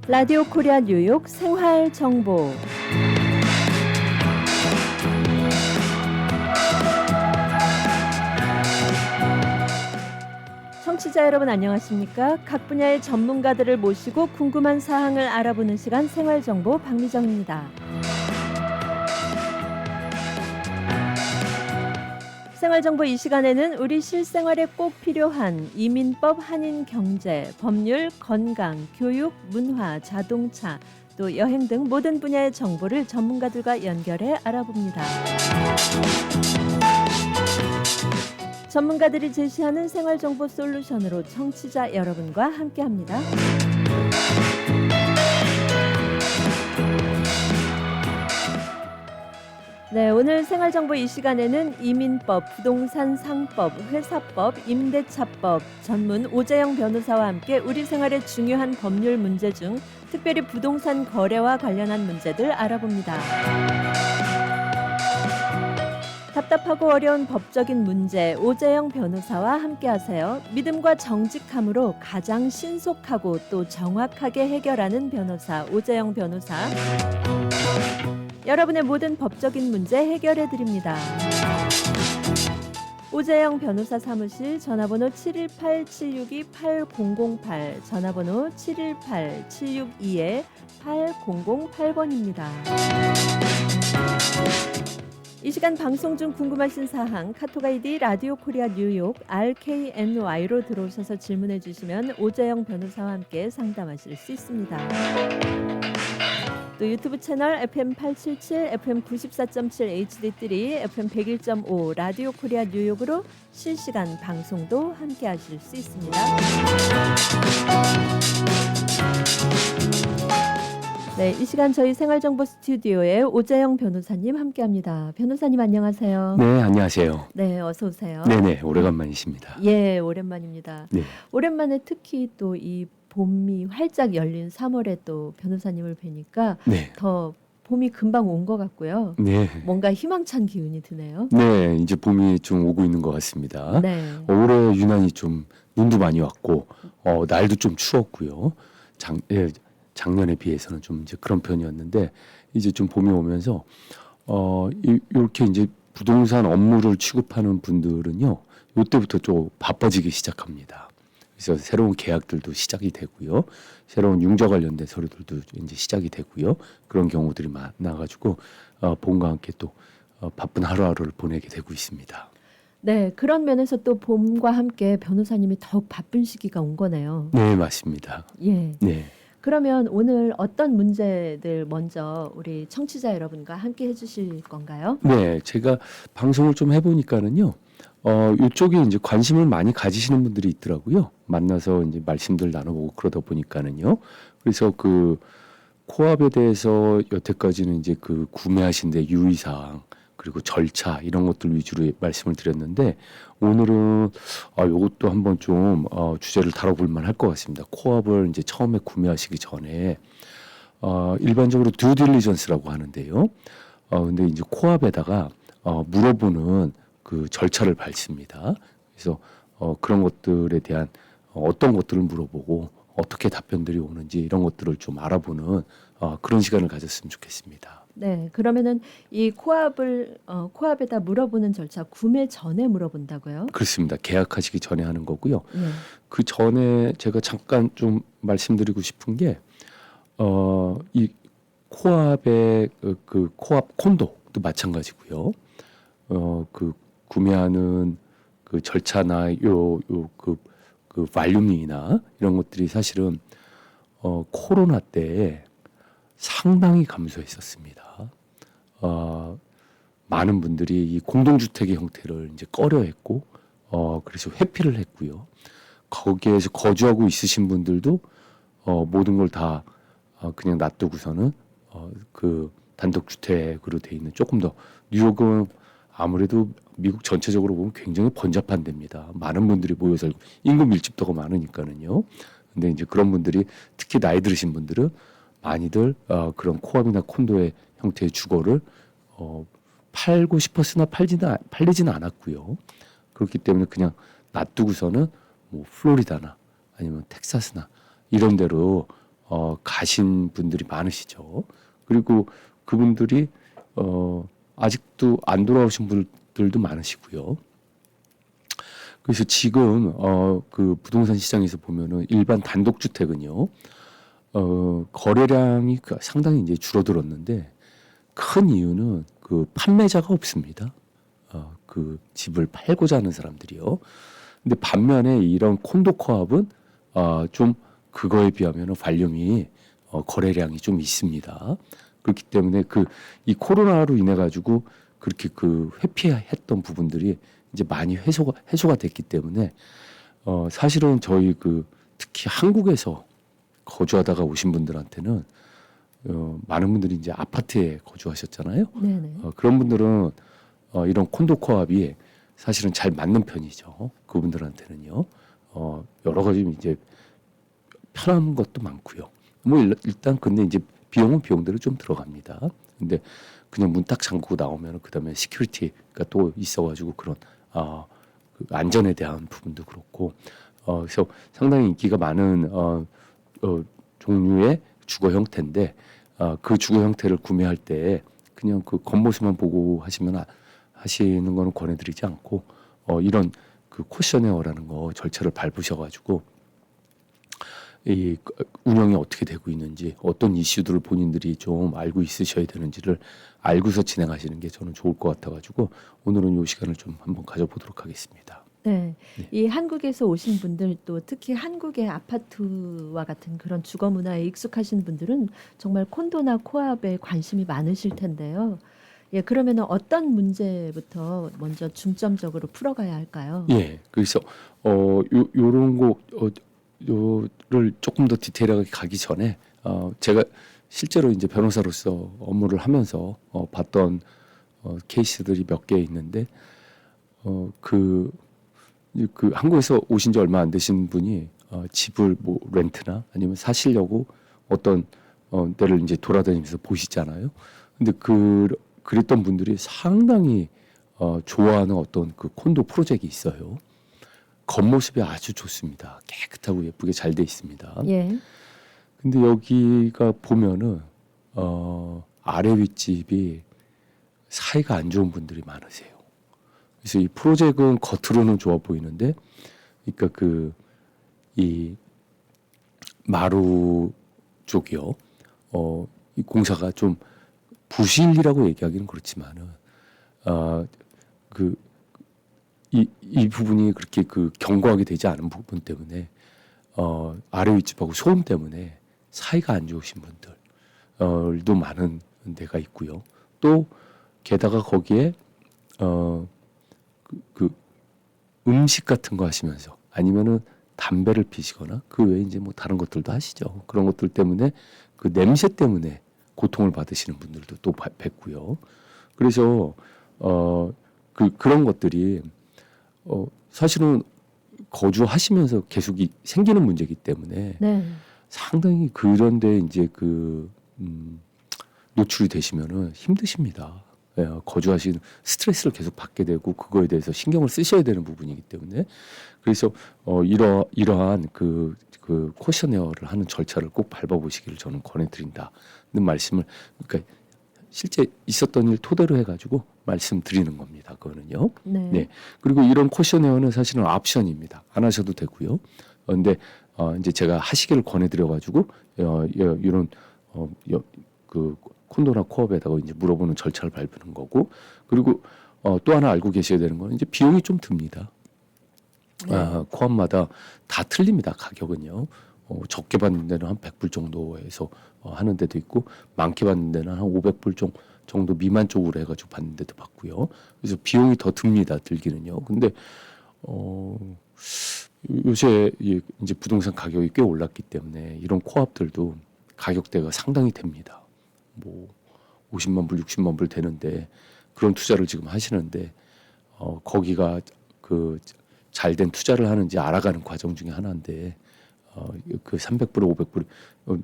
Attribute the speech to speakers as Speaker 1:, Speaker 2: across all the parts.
Speaker 1: 라디오 코리아 뉴욕 생활 정보. 청취자 여러분 안녕하십니까? 각 분야의 전문가들을 모시고 궁금한 사항을 알아보는 시간 생활 정보 박미정입니다. 생활정보 이 시간에는 우리 실생활에 꼭 필요한 이민법, 한인경제, 법률, 건강, 교육, 문화, 자동차, 또 여행 등 모든 분야의 정보를 전문가들과 연결해 알아봅니다. 전문가들이 제시하는 생활정보 솔루션으로 청취자 여러분과 함께합니다. 네, 오늘 생활정보 이 시간에는 이민법, 부동산 상법, 회사법, 임대차법 전문 오재영 변호사와 함께 우리 생활의 중요한 법률 문제 중 특별히 부동산 거래와 관련한 문제들 알아봅니다. 답답하고 어려운 법적인 문제 오재영 변호사와 함께하세요. 믿음과 정직함으로 가장 신속하고 또 정확하게 해결하는 변호사 오재영 변호사. 여러분의 모든 법적인 문제 해결해 드립니다. 오재영 변호사 사무실 전화번호 718-762-8008 전화번호 718-762-8008번입니다. 이 시간 방송 중 궁금하신 사항 카톡 아이디 라디오 코리아 뉴욕 RKNY로 들어오셔서 질문해 주시면 오재영 변호사와 함께 상담하실 수 있습니다. 또 유튜브 채널 FM877, FM94.7 HD3, FM101.5 라디오 코리아 뉴욕으로 실시간 방송도 함께 하실 수 있습니다. 네, 이 시간 저희 생활정보 스튜디오에 오재영 변호사님 함께합니다. 변호사님 안녕하세요.
Speaker 2: 네, 안녕하세요.
Speaker 1: 네, 어서 오세요.
Speaker 2: 네네, 오래간만이십니다.
Speaker 1: 예, 오랜만입니다.
Speaker 2: 네.
Speaker 1: 오랜만에 특히 또 이 봄이 활짝 열린 3월에 또 변호사님을 뵈니까
Speaker 2: 네.
Speaker 1: 더 봄이 금방 온 것 같고요.
Speaker 2: 네.
Speaker 1: 뭔가 희망찬 기운이 드네요.
Speaker 2: 네, 이제 봄이 좀 오고 있는 것 같습니다.
Speaker 1: 네.
Speaker 2: 올해 유난히 좀 눈도 많이 왔고, 날도 좀 추웠고요. 작년에 비해서는 좀 이제 그런 편이었는데, 이제 좀 봄이 오면서, 이렇게 이제 부동산 업무를 취급하는 분들은요, 이때부터 좀 바빠지기 시작합니다. 그래서 새로운 계약들도 시작이 되고요. 새로운 융자 관련된 서류들도 이제 시작이 되고요. 그런 경우들이 많아가지고 봄과 함께 또 바쁜 하루하루를 보내게 되고 있습니다.
Speaker 1: 네, 그런 면에서 또 봄과 함께 변호사님이 더욱 바쁜 시기가 온 거네요.
Speaker 2: 네, 맞습니다.
Speaker 1: 예.
Speaker 2: 네.
Speaker 1: 그러면 오늘 어떤 문제들 먼저 우리 청취자 여러분과 함께 해주실 건가요?
Speaker 2: 네, 제가 방송을 좀 해보니까는요. 이쪽에 이제 관심을 많이 가지시는 분들이 있더라고요. 만나서 이제 말씀들 나눠보고 그러다 보니까는요. 그래서 그 코압에 대해서 여태까지는 이제 그 구매하신 데 유의사항 그리고 절차 이런 것들 위주로 말씀을 드렸는데 오늘은 이것도 한번 좀 주제를 다뤄볼 만할 것 같습니다. 코압을 이제 처음에 구매하시기 전에 일반적으로 듀 딜리전스라고 하는데요. 근데 이제 코압에다가 물어보는 그 절차를 밟습니다. 그래서 그런 것들에 대한 어떤 것들을 물어보고 어떻게 답변들이 오는지 이런 것들을 좀 알아보는 그런 시간을 가졌으면 좋겠습니다.
Speaker 1: 네, 그러면은 이 코압에다 물어보는 절차 구매 전에 물어본다고요?
Speaker 2: 그렇습니다. 계약하시기 전에 하는 거고요.
Speaker 1: 예.
Speaker 2: 그 전에 제가 잠깐 좀 말씀드리고 싶은 게 이 코압의 그 코압 콘도도 마찬가지고요. 그 구매하는 그 절차나 그 발륨이나 이런 것들이 사실은 코로나 때 상당히 감소했었습니다. 많은 분들이 이 공동주택의 형태를 이제 꺼려했고, 그래서 회피를 했고요. 거기에서 거주하고 있으신 분들도 모든 걸 다 그냥 놔두고서는 그 단독주택으로 돼 있는 조금 더 뉴욕은 아무래도 미국 전체적으로 보면 굉장히 번잡한 데입니다. 많은 분들이 모여 살고 인구 밀집도가 많으니까는요. 근데 이제 그런 분들이 특히 나이 들으신 분들은 많이들 그런 코압이나 콘도의 형태의 주거를 팔고 싶었으나 팔리지는 않았고요. 그렇기 때문에 그냥 놔두고서는 뭐 플로리다나 아니면 텍사스나 이런 데로 가신 분들이 많으시죠. 그리고 그분들이 아직도 안 돌아오신 분들도 많으시고요. 그래서 지금 그 부동산 시장에서 보면은 일반 단독주택은요, 거래량이 상당히 이제 줄어들었는데 큰 이유는 그 판매자가 없습니다. 그 집을 팔고자 하는 사람들이요. 근데 반면에 이런 콘도 코압은 좀 그거에 비하면 발륨이 거래량이 좀 있습니다. 그렇기 때문에 이 코로나로 인해 가지고 그렇게 그 회피했던 부분들이 이제 많이 해소가 됐기 때문에 사실은 저희 특히 한국에서 거주하다가 오신 분들한테는 많은 분들이 이제 아파트에 거주하셨잖아요.
Speaker 1: 네네.
Speaker 2: 그런 분들은 이런 콘도 코압이 사실은 잘 맞는 편이죠. 그분들한테는요. 여러 가지 이제 편한 것도 많고요. 뭐 일단 근데 이제 비용은 비용대로 좀 들어갑니다. 근데 그냥 문 딱 잠그고 나오면 그다음에 시큐리티가 또 있어가지고 그런 그 안전에 대한 부분도 그렇고 그래서 상당히 인기가 많은 종류의 주거 형태인데 그 주거 형태를 구매할 때 그냥 그 겉모습만 보고 하시는 거는 권해드리지 않고 이런 그 코셔네어라는 거 절차를 밟으셔가지고 이 운영이 어떻게 되고 있는지 어떤 이슈들을 본인들이 좀 알고 있으셔야 되는지를 알고서 진행하시는 게 저는 좋을 것 같아가지고 오늘은 이 시간을 좀 한번 가져보도록 하겠습니다.
Speaker 1: 네.
Speaker 2: 네.
Speaker 1: 이 한국에서 오신 분들 또 특히 한국의 아파트와 같은 그런 주거 문화에 익숙하신 분들은 정말 콘도나 코압에 관심이 많으실 텐데요. 예, 그러면은 어떤 문제부터 먼저 중점적으로 풀어가야 할까요?
Speaker 2: 예, 그래서 요런 요를 조금 더 디테일하게 가기 전에 제가 실제로 이제 변호사로서 업무를 하면서 봤던 케이스들이 몇 개 있는데 그 한국에서 오신 지 얼마 안 되신 분이 집을 뭐 렌트나 아니면 사시려고 어떤 데를 이제 돌아다니면서 보시잖아요. 근데 그랬던 분들이 상당히 좋아하는 어떤 그 콘도 프로젝트가 있어요. 겉모습이 아주 좋습니다. 깨끗하고 예쁘게 잘 돼 있습니다.
Speaker 1: 예.
Speaker 2: 근데 여기가 보면은 아래 윗집이 사이가 안 좋은 분들이 많으세요. 그래서 이 프로젝트는 겉으로는 좋아 보이는데, 그러니까 이 마루 쪽이요. 이 공사가 좀 부실이라고 얘기하기는 그렇지만은 이 부분이 그렇게 견고하게 되지 않은 부분 때문에 아래 윗집하고 소음 때문에 사이가 안 좋으신 분들도 많은 데가 있고요. 또 게다가 거기에 음식 같은 거 하시면서 아니면은 담배를 피시거나 그 외에 이제 뭐 다른 것들도 하시죠. 그런 것들 때문에 그 냄새 때문에 고통을 받으시는 분들도 또 뵙고요. 그래서 그런 것들이 사실은 거주하시면서 계속 생기는 문제이기 때문에
Speaker 1: 네.
Speaker 2: 상당히 그런데 이제 노출이 되시면은 힘드십니다. 예, 거주하시는 스트레스를 계속 받게 되고 그거에 대해서 신경을 쓰셔야 되는 부분이기 때문에 그래서 이러한 그 코셔네어를 하는 절차를 꼭 밟아보시기를 저는 권해드린다는 말씀을 그러니까 실제 있었던 일 토대로 해가지고 말씀드리는 겁니다. 그거는요.
Speaker 1: 네.
Speaker 2: 네. 그리고 이런 코셔네어는 사실은 옵션입니다. 안 하셔도 되고요. 근데 이제 제가 하시기를 권해드려가지고 이런 그 콘도나 코업에다가 이제 물어보는 절차를 밟는 거고 그리고 또 하나 알고 계셔야 되는 거는 이제 비용이 좀 듭니다.
Speaker 1: 네.
Speaker 2: 코업마다 다 틀립니다. 가격은요. 적게 받는 데는 한 100불 정도에서 하는 데도 있고 많게 받는 데는 한 500불 정도 미만 쪽으로 해가지고 받는 데도 받고요. 그래서 비용이 더 듭니다. 들기는요. 근데 요새 이제 부동산 가격이 꽤 올랐기 때문에 이런 코업들도 가격대가 상당히 됩니다. 뭐 50만 불, 60만 불 되는데 그런 투자를 지금 하시는데 거기가 잘된 투자를 하는지 알아가는 과정 중에 하나인데 그 300불, 500불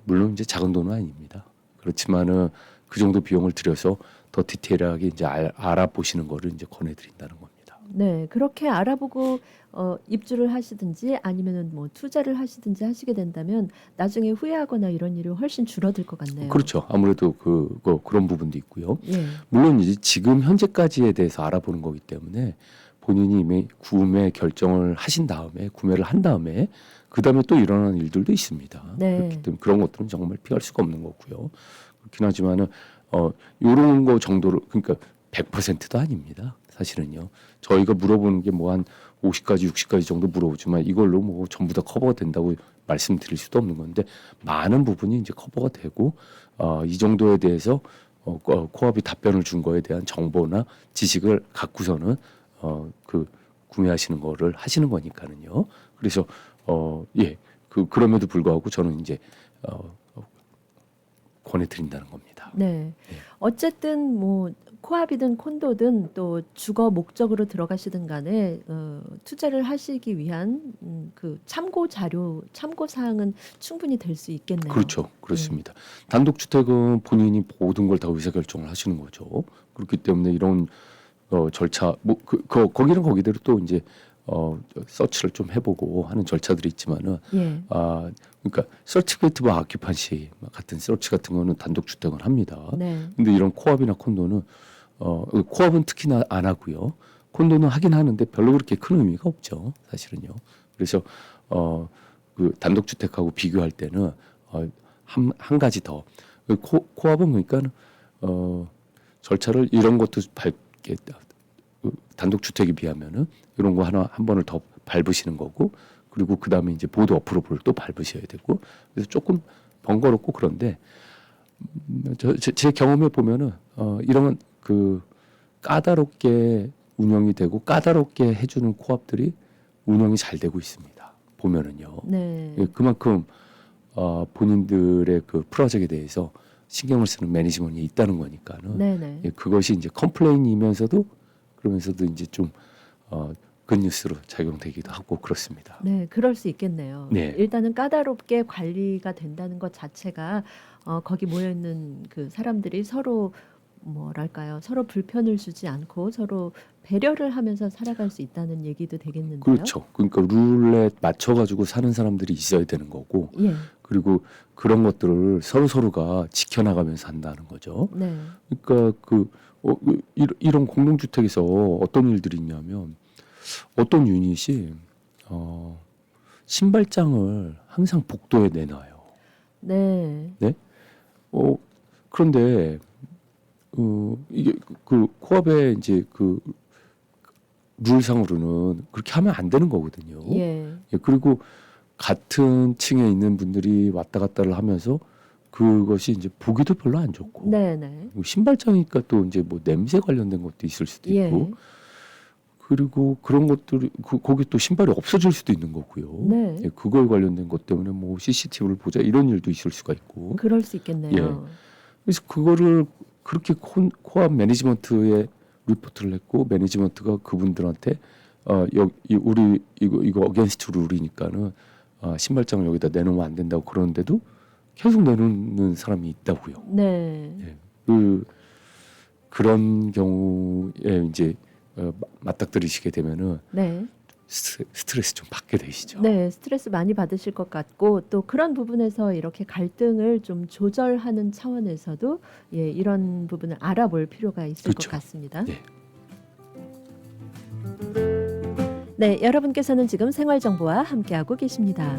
Speaker 2: 물론 이제 작은 돈은 아닙니다. 그렇지만은 그 정도 비용을 들여서 더 디테일하게 이제 알아보시는 거를 이제 권해드린다는 겁니다.
Speaker 1: 네, 그렇게 알아보고 입주를 하시든지 아니면은 뭐 투자를 하시든지 하시게 된다면 나중에 후회하거나 이런 일이 훨씬 줄어들 것 같네요.
Speaker 2: 그렇죠. 아무래도 그런 부분도 있고요.
Speaker 1: 예.
Speaker 2: 물론 이제 지금 현재까지에 대해서 알아보는 거기 때문에 본인이 이미 구매 결정을 하신 다음에 구매를 한 다음에 그 다음에 또 일어나는 일들도 있습니다.
Speaker 1: 네.
Speaker 2: 그렇기 때문에 그런 것들은 정말 피할 수가 없는 거고요. 그렇긴 하지만은 이런 거 정도로 그러니까 100%도 아닙니다. 사실은요. 저희가 물어보는 게 뭐 한 50가지, 60가지 정도 물어보지만 이걸로 뭐 전부 다 커버가 된다고 말씀드릴 수도 없는 건데 많은 부분이 이제 커버가 되고 이 정도에 대해서 코업이 답변을 준 거에 대한 정보나 지식을 갖고서는 구매하시는 거를 하시는 거니까는요. 그래서 그럼에도 불구하고 저는 이제 권해드린다는 겁니다.
Speaker 1: 네. 어쨌든 뭐 코압이든 콘도든 또 주거 목적으로 들어가시든 간에 투자를 하시기 위한 그 참고 자료, 참고 사항은 충분히 될 수 있겠네요.
Speaker 2: 그렇죠. 그렇습니다. 단독주택은 본인이 모든 걸 다 의사결정을 하시는 거죠. 그렇기 때문에 이런 절차, 거기는 거기대로 또 이제 서치를 좀 해보고 하는 절차들이 있지만은,
Speaker 1: 예.
Speaker 2: 그러니까 서치게이트 바 아큐판시 같은 서치 같은 거는 단독주택은 합니다.
Speaker 1: 네.
Speaker 2: 근데 이런 코업이나 콘도는 코업은 특히나 안 하고요. 콘도는 하긴 하는데 별로 그렇게 큰 의미가 없죠. 사실은요. 그래서 그 단독주택하고 비교할 때는 한 가지 더 코업은 그러니까 절차를 이런 것도 밟게 단독주택에 비하면은 이런 거 한 번을 더 밟으시는 거고 그리고 그 다음에 이제 보드 어프로브를 또 밟으셔야 되고 그래서 조금 번거롭고 그런데 제 경험에 보면은 이런 그 까다롭게 운영이 되고 까다롭게 해주는 코업들이 운영이 잘 되고 있습니다. 보면은요.
Speaker 1: 네.
Speaker 2: 그만큼 본인들의 그 프로젝트에 대해서 신경을 쓰는 매니지먼트가 있다는 거니까는
Speaker 1: 네네.
Speaker 2: 그것이 이제 컴플레인이면서도 그러면서도 이제 좀 굿뉴스로 작용되기도 하고 그렇습니다.
Speaker 1: 네, 그럴 수 있겠네요.
Speaker 2: 네.
Speaker 1: 일단은 까다롭게 관리가 된다는 것 자체가 거기 모여 있는 그 사람들이 서로 뭐랄까요, 서로 불편을 주지 않고 서로 배려를 하면서 살아갈 수 있다는 얘기도 되겠는데요.
Speaker 2: 그렇죠. 그러니까 룰에 맞춰가지고 사는 사람들이 있어야 되는 거고
Speaker 1: 예,
Speaker 2: 그리고 그런 것들을 서로가 지켜나가면서 한다는 거죠.
Speaker 1: 네,
Speaker 2: 그러니까 이런 공동주택에서 어떤 일들이 있냐면 어떤 유닛이 신발장을 항상 복도에 내놔요.
Speaker 1: 네,
Speaker 2: 그런데 이게 그 코업의 이제 그 룰상으로는 그렇게 하면 안 되는 거거든요.
Speaker 1: 예,
Speaker 2: 그리고 같은 층에 있는 분들이 왔다 갔다를 하면서 그것이 이제 보기도 별로 안 좋고
Speaker 1: 네, 네,
Speaker 2: 신발장이니까 또 이제 뭐 냄새 관련된 것도 있을 수도 있고
Speaker 1: 예,
Speaker 2: 그리고 그런 것들이 거기 또 신발이 없어질 수도 있는 거고요.
Speaker 1: 네.
Speaker 2: 그걸 관련된 것 때문에 뭐 CCTV를 보자 이런 일도 있을 수가 있고.
Speaker 1: 그럴 수 있겠네요.
Speaker 2: 그래서 그거를 그렇게 코업 매니지먼트에 리포트를 했고 매니지먼트가 그분들한테 우리 이거 어게인스트 룰이니까는 신발장을 여기다 내놓으면 안 된다고 그러는데도 계속 내놓는 사람이 있다고요.
Speaker 1: 네,
Speaker 2: 그런 경우에 이제 맞닥뜨리시게 되면은
Speaker 1: 네.
Speaker 2: 스트레스 좀 받게 되시죠.
Speaker 1: 네, 스트레스 많이 받으실 것 같고 또 그런 부분에서 이렇게 갈등을 좀 조절하는 차원에서도 이런 부분을 알아볼 필요가 있을
Speaker 2: 그렇죠.
Speaker 1: 것 같습니다.
Speaker 2: 네.
Speaker 1: 네, 여러분께서는 지금 생활정보와 함께하고 계십니다.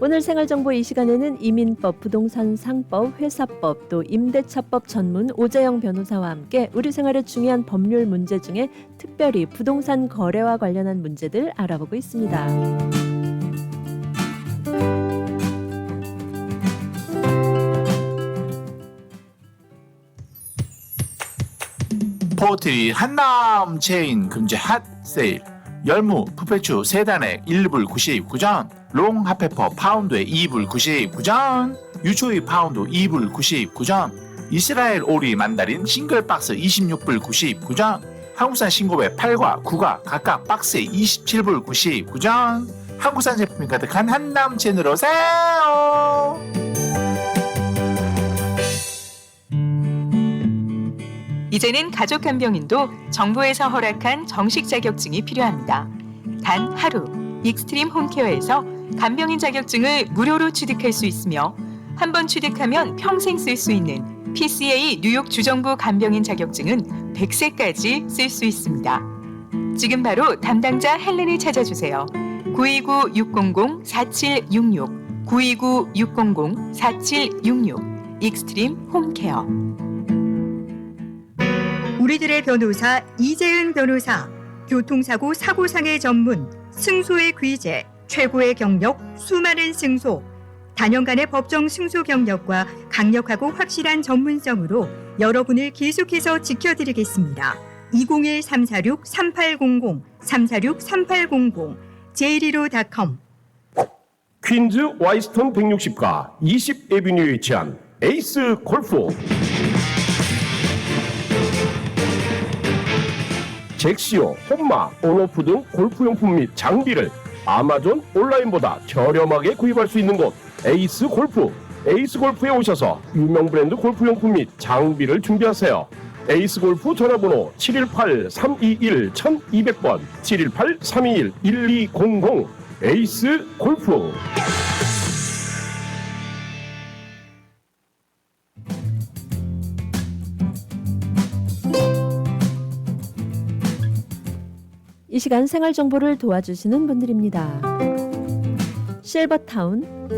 Speaker 1: 오늘 생활정보 이 시간에는 이민법, 부동산 상법, 회사법, 또 임대차법 전문 오재영 변호사와 함께 우리 생활의 중요한 법률 문제 중에 특별히 부동산 거래와 관련한 문제들 알아보고 있습니다.
Speaker 3: 포트리 한남 체인 금제 핫 세일 열무 푸페추 세단에 1불 99전 롱 핫페퍼 파운드에 2불 99전 유초이 파운드 2불 99전 이스라엘 오리 만다린 싱글 박스 26불 99전 한국산 신고배 8과 9가 각각 박스에 27불 99전 한국산 제품이 가득한 한남 체인으로 오세요.
Speaker 4: 이제는 가족 간병인도 정부에서 허락한 정식 자격증이 필요합니다. 단 하루 익스트림 홈케어에서 간병인 자격증을 무료로 취득할 수 있으며 한 번 취득하면 평생 쓸 수 있는 PCA 뉴욕 주정부 간병인 자격증은 100세까지 쓸 수 있습니다. 지금 바로 담당자 헬렌을 찾아주세요. 929-600-4766 929-600-4766 익스트림 홈케어.
Speaker 5: 우리들의 변호사 이재은 변호사, 교통사고 사고상의 전문, 승소의 귀재, 최고의 경력, 수많은 승소, 단연간의 법정 승소 경력과 강력하고 확실한 전문성으로 여러분을 계속해서 지켜드리겠습니다. 201-346-3800, 346-3800, j115.com.
Speaker 6: 퀸즈 와이스턴 160가 20에비뉴에 위치한 에이스 골프. 잭시오, 홈마, 온오프 등 골프용품 및 장비를 아마존 온라인보다 저렴하게 구입할 수 있는 곳 에이스 골프. 에이스 골프에 오셔서 유명 브랜드 골프용품 및 장비를 준비하세요. 에이스 골프 전화번호 718-321-1200번 718-321-1200 에이스 골프.
Speaker 1: 이 시간 생활 정보를 도와주시는 분들입니다. 실버타운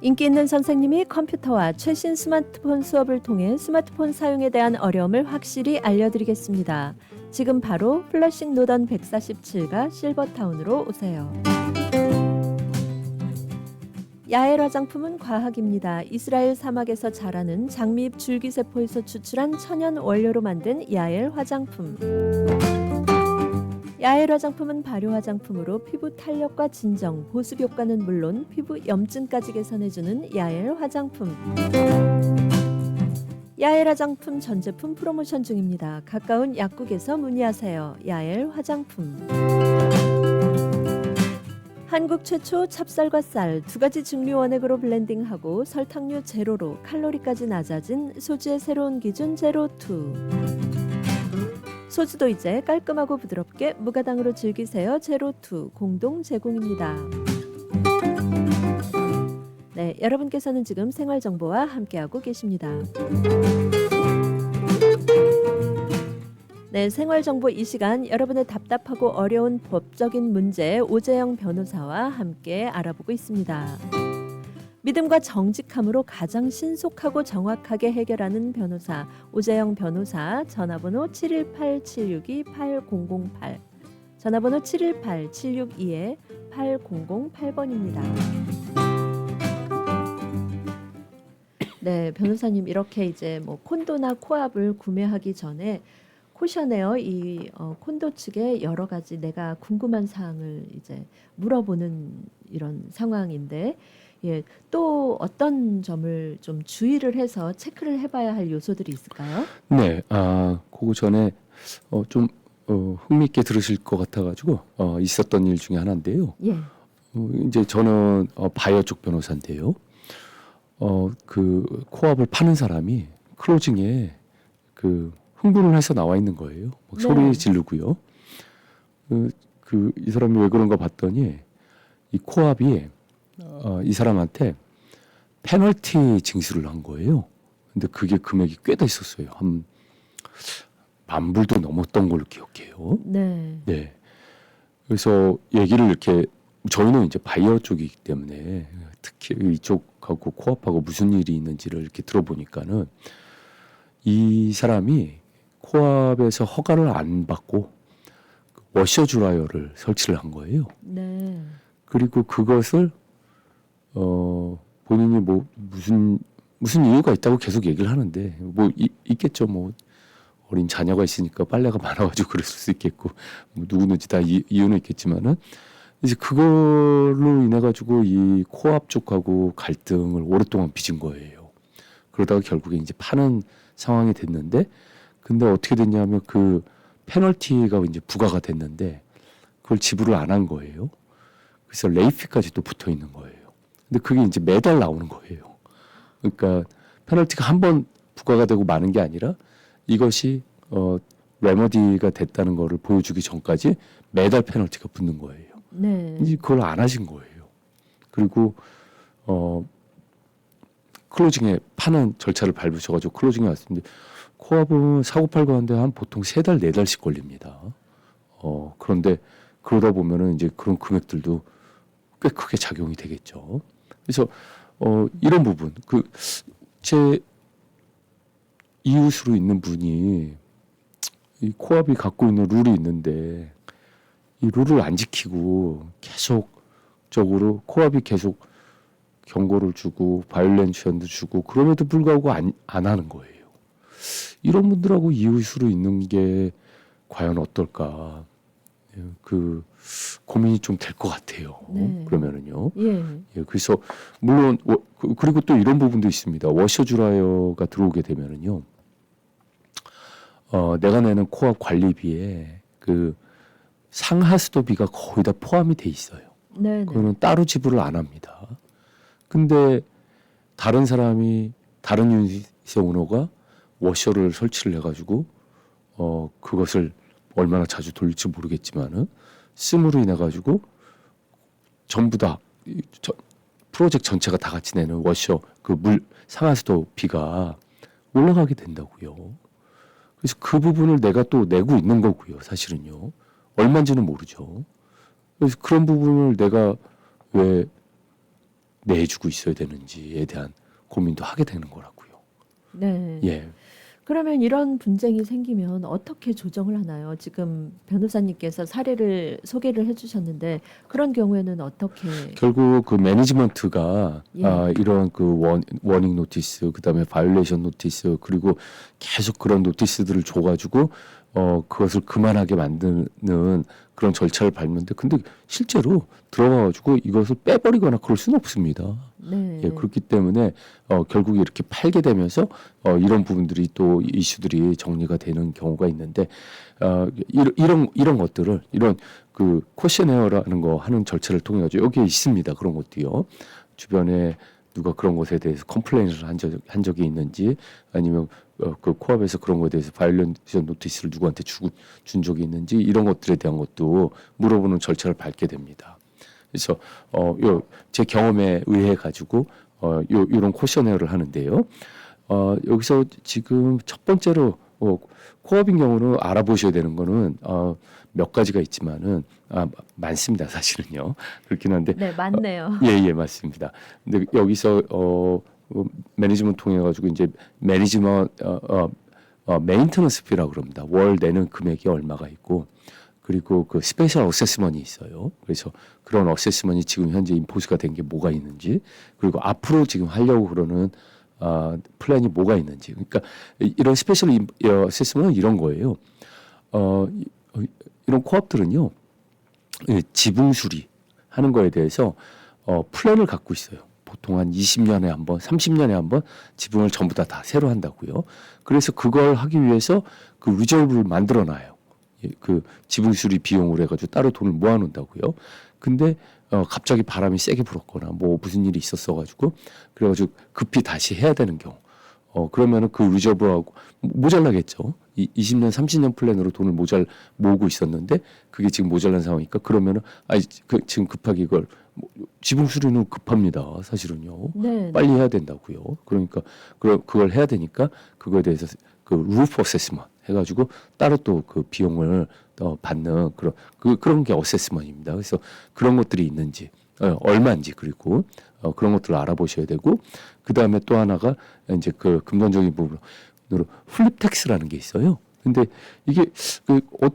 Speaker 1: 인기 있는 선생님이 컴퓨터와 최신 스마트폰 수업을 통해 스마트폰 사용에 대한 어려움을 확실히 알려드리겠습니다. 지금 바로 플러싱 노던 147가 실버타운으로 오세요. 야엘 화장품은 과학입니다. 이스라엘 사막에서 자라는 장미잎 줄기세포에서 추출한 천연 원료로 만든 야엘 화장품. 야엘 화장품은 발효 화장품으로 피부 탄력과 진정, 보습 효과는 물론 피부 염증까지 개선해주는 야엘 화장품. 야엘 화장품 전 제품 프로모션 중입니다. 가까운 약국에서 문의하세요. 야엘 화장품. 한국 최초 찹쌀과 쌀 두 가지 증류 원액으로 블렌딩하고 설탕류 제로로 칼로리까지 낮아진 소주의 새로운 기준 제로2. 소주도 이제 깔끔하고 부드럽게 무가당으로 즐기세요. 제로2 공동 제공입니다. 네, 여러분께서는 지금 생활정보와 함께하고 계십니다. 네, 생활정보 이 시간 여러분의 답답하고 어려운 법적인 문제 오재영 변호사와 함께 알아보고 있습니다. 믿음과 정직함으로 가장 신속하고 정확하게 해결하는 변호사 오재영 변호사, 전화번호 718-762-8008 전화번호 718-762-8008번입니다. 네, 변호사님 이렇게 이제 뭐 콘도나 코압을 구매하기 전에 코셔네어 이 콘도 측에 여러 가지 내가 궁금한 사항을 이제 물어보는 이런 상황인데, 예, 또 어떤 점을 좀 주의를 해서 체크를 해봐야 할 요소들이 있을까요?
Speaker 2: 네, 그거 전에 좀 흥미있게 들으실 것 같아가지고 있었던 일 중에 하나인데요.
Speaker 1: 예,
Speaker 2: 이제 저는 바이어 쪽 변호사인데요. 그 코압을 파는 사람이 클로징에 그 흥분을 해서 나와 있는 거예요. 막
Speaker 1: 네.
Speaker 2: 소리 지르고요. 이 사람이 왜 그런가 봤더니 이 코압이 이 사람한테 페널티 징수를 한 거예요. 근데 그게 금액이 꽤 다 있었어요. 한 10,000불도 넘었던 걸로 기억해요.
Speaker 1: 네,
Speaker 2: 네. 그래서 얘기를 이렇게 저희는 이제 바이어 쪽이기 때문에 특히 이쪽하고 코압하고 무슨 일이 있는지를 이렇게 들어보니까는 이 사람이 코압에서 허가를 안 받고 워셔 드라이어를 설치를 한 거예요.
Speaker 1: 네,
Speaker 2: 그리고 그것을 본인이 뭐 무슨 이유가 있다고 계속 얘기를 하는데 뭐 있겠죠. 뭐 어린 자녀가 있으니까 빨래가 많아가지고 그랬을 수 있겠고 뭐 누구든지 다 이유는 있겠지만은 이제 그걸로 인해 가지고 이 코압 쪽하고 갈등을 오랫동안 빚은 거예요. 그러다가 결국에 이제 파는 상황이 됐는데, 근데 어떻게 됐냐면 그 페널티가 이제 부과가 됐는데 그걸 지불을 안 한 거예요. 그래서 레이피까지 또 붙어 있는 거예요. 근데 그게 이제 매달 나오는 거예요. 그러니까 페널티가 한 번 부과가 되고 마는 게 아니라 이것이 레머디가 됐다는 거를 보여주기 전까지 매달 페널티가 붙는 거예요.
Speaker 1: 네.
Speaker 2: 이제 그걸 안 하신 거예요. 그리고 클로징에 파는 절차를 밟으셔가지고 클로징에 왔는데 코압은 사고 팔고 하는데 한 보통 3달 4달씩 걸립니다. 그런데 그러다 보면은 이제 그런 금액들도 꽤 크게 작용이 되겠죠. 그래서 이런 부분 제 이웃으로 있는 분이 이 코압이 갖고 있는 룰이 있는데 이 룰을 안 지키고 계속적으로 코압이 계속 경고를 주고 바이올렌션도 주고 그럼에도 불구하고 안 하는 거예요. 이런 분들하고 이웃으로 있는 게 과연 어떨까 그 고민이 좀 될 것 같아요.
Speaker 1: 네.
Speaker 2: 그러면은요.
Speaker 1: 예.
Speaker 2: 그래서 물론 그리고 또 이런 부분도 있습니다. 워셔 드라이어가 들어오게 되면은요. 내가 내는 코압 관리비에 그 상하수도비가 거의 다 포함이 돼 있어요.
Speaker 1: 네.
Speaker 2: 그거는 따로 지불을 안 합니다. 근데 다른 유닛의 오너가 워셔를 설치를 해가지고 그것을 얼마나 자주 돌릴지 모르겠지만은 씀으로 인해 가지고 전부 다 프로젝트 전체가 다 같이 내는 워셔 그 물 상하수도 비가 올라가게 된다고요. 그래서 그 부분을 내가 또 내고 있는 거고요. 사실은요. 얼마인지는 모르죠. 그래서 그런 부분을 내가 왜 내주고 있어야 되는지에 대한 고민도 하게 되는 거라고요.
Speaker 1: 네.
Speaker 2: 예.
Speaker 1: 그러면 이런 분쟁이 생기면 어떻게 조정을 하나요? 지금 변호사님께서 사례를 소개를 해주셨는데 그런 경우에는 어떻게?
Speaker 2: 결국 그 매니지먼트가
Speaker 1: 예.
Speaker 2: 이런 그 워닝 노티스, 그다음에 바이올레이션 노티스, 그리고 계속 그런 노티스들을 줘가지고 그것을 그만하게 만드는 그런 절차를 밟는데, 근데 실제로 들어가가지고 이것을 빼버리거나 그럴 수는 없습니다.
Speaker 1: 네.
Speaker 2: 예, 그렇기 때문에 결국 이렇게 팔게 되면서 이런 부분들이 또 이슈들이 정리가 되는 경우가 있는데 이런 것들을 이런 그 퀘셔네어라는 거 하는 절차를 통해 가지고 여기에 있습니다. 그런 것도요. 주변에 누가 그런 것에 대해서 컴플레인을 한 적이 있는지, 아니면 그 코압에서 그런 것에 대해서 바이올레이션 노티스를 누구한테 준 적이 있는지, 이런 것들에 대한 것도 물어보는 절차를 밟게 됩니다. 그래서 제 경험에 의해 가지고 이런 퀘셔네어를 하는데요. 여기서 지금 첫 번째로 코압인 경우는 알아보셔야 되는 거는 몇 가지가 있지만은 많습니다. 사실은요. 그렇긴 한데
Speaker 1: 네, 맞네요.
Speaker 2: 예, 맞습니다. 근데 여기서 매니지먼트 통해 가지고 이제 메인테넌스 피라고 그럽니다. 월 내는 금액이 얼마가 있고, 그리고 그 스페셜 어세스먼이 있어요. 그래서 그런 어세스먼이 지금 현재 인포스가 된 게 뭐가 있는지, 그리고 앞으로 지금 하려고 그러는 플랜이 뭐가 있는지. 그러니까 이런 스페셜 어세스먼은 이런 거예요. 이런 코업들은요, 지붕 수리 하는 거에 대해서 플랜을 갖고 있어요. 보통 한 20년에 한 번, 30년에 한 번 지붕을 전부 다 새로 한다고요. 그래서 그걸 하기 위해서 그 리저브를 만들어 놔요. 그 지붕 수리 비용을 해가지고 따로 돈을 모아 놓는다고요. 근데 갑자기 바람이 세게 불었거나 뭐 무슨 일이 있었어가지고 그래가지고 급히 다시 해야 되는 경우, 그러면은 그 리저브하고 모자라겠죠. 20년, 30년 플랜으로 돈을 모으고 있었는데 그게 지금 모자란 상황이니까, 그러면은 지금 급하게 이걸 지붕 수리는 급합니다. 사실은요.
Speaker 1: 네.
Speaker 2: 빨리 해야 된다고요. 그러니까 그걸 해야 되니까 그거에 대해서 그 루프 어세스먼 해가지고 따로 또 그 비용을 받는 그런 게 어세스먼입니다. 그래서 그런 것들이 있는지, 얼마인지, 그리고 그런 것들을 알아보셔야 되고, 그 다음에 또 하나가 이제 그 근본적인 부분으로 플립 텍스라는 게 있어요. 근데 이게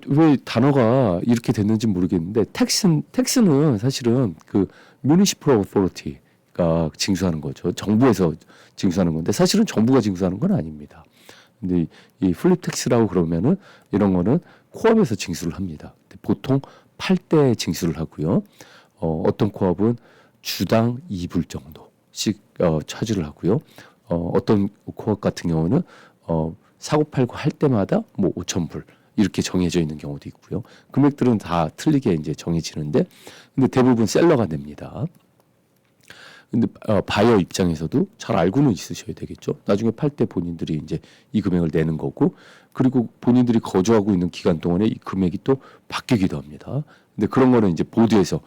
Speaker 2: 왜 단어가 이렇게 됐는지 모르겠는데, 텍스는 사실은 그 뮤니시플 오토리티가 징수하는 거죠. 정부에서 징수하는 건데 사실은 정부가 징수하는 건 아닙니다. 근데 이 플립 텍스라고 그러면은 이런 거는 코업에서 징수를 합니다. 보통 8대 징수를 하고요. 어떤 코업은 주당 2불 정도씩 차지를 하고요. 어떤 코업 같은 경우는 사고 팔고 할 때마다 뭐 5,000불 이렇게 정해져 있는 경우도 있고요. 금액들은 다 틀리게 이제 정해지는데, 근데 대부분 셀러가 냅니다. 근데 바이어 입장에서도 잘 알고는 있으셔야 되겠죠. 나중에 팔 때 본인들이 이제 이 금액을 내는 거고, 그리고 본인들이 거주하고 있는 기간 동안에 이 금액이 또 바뀌기도 합니다. 근데 그런 거는 이제 보드에서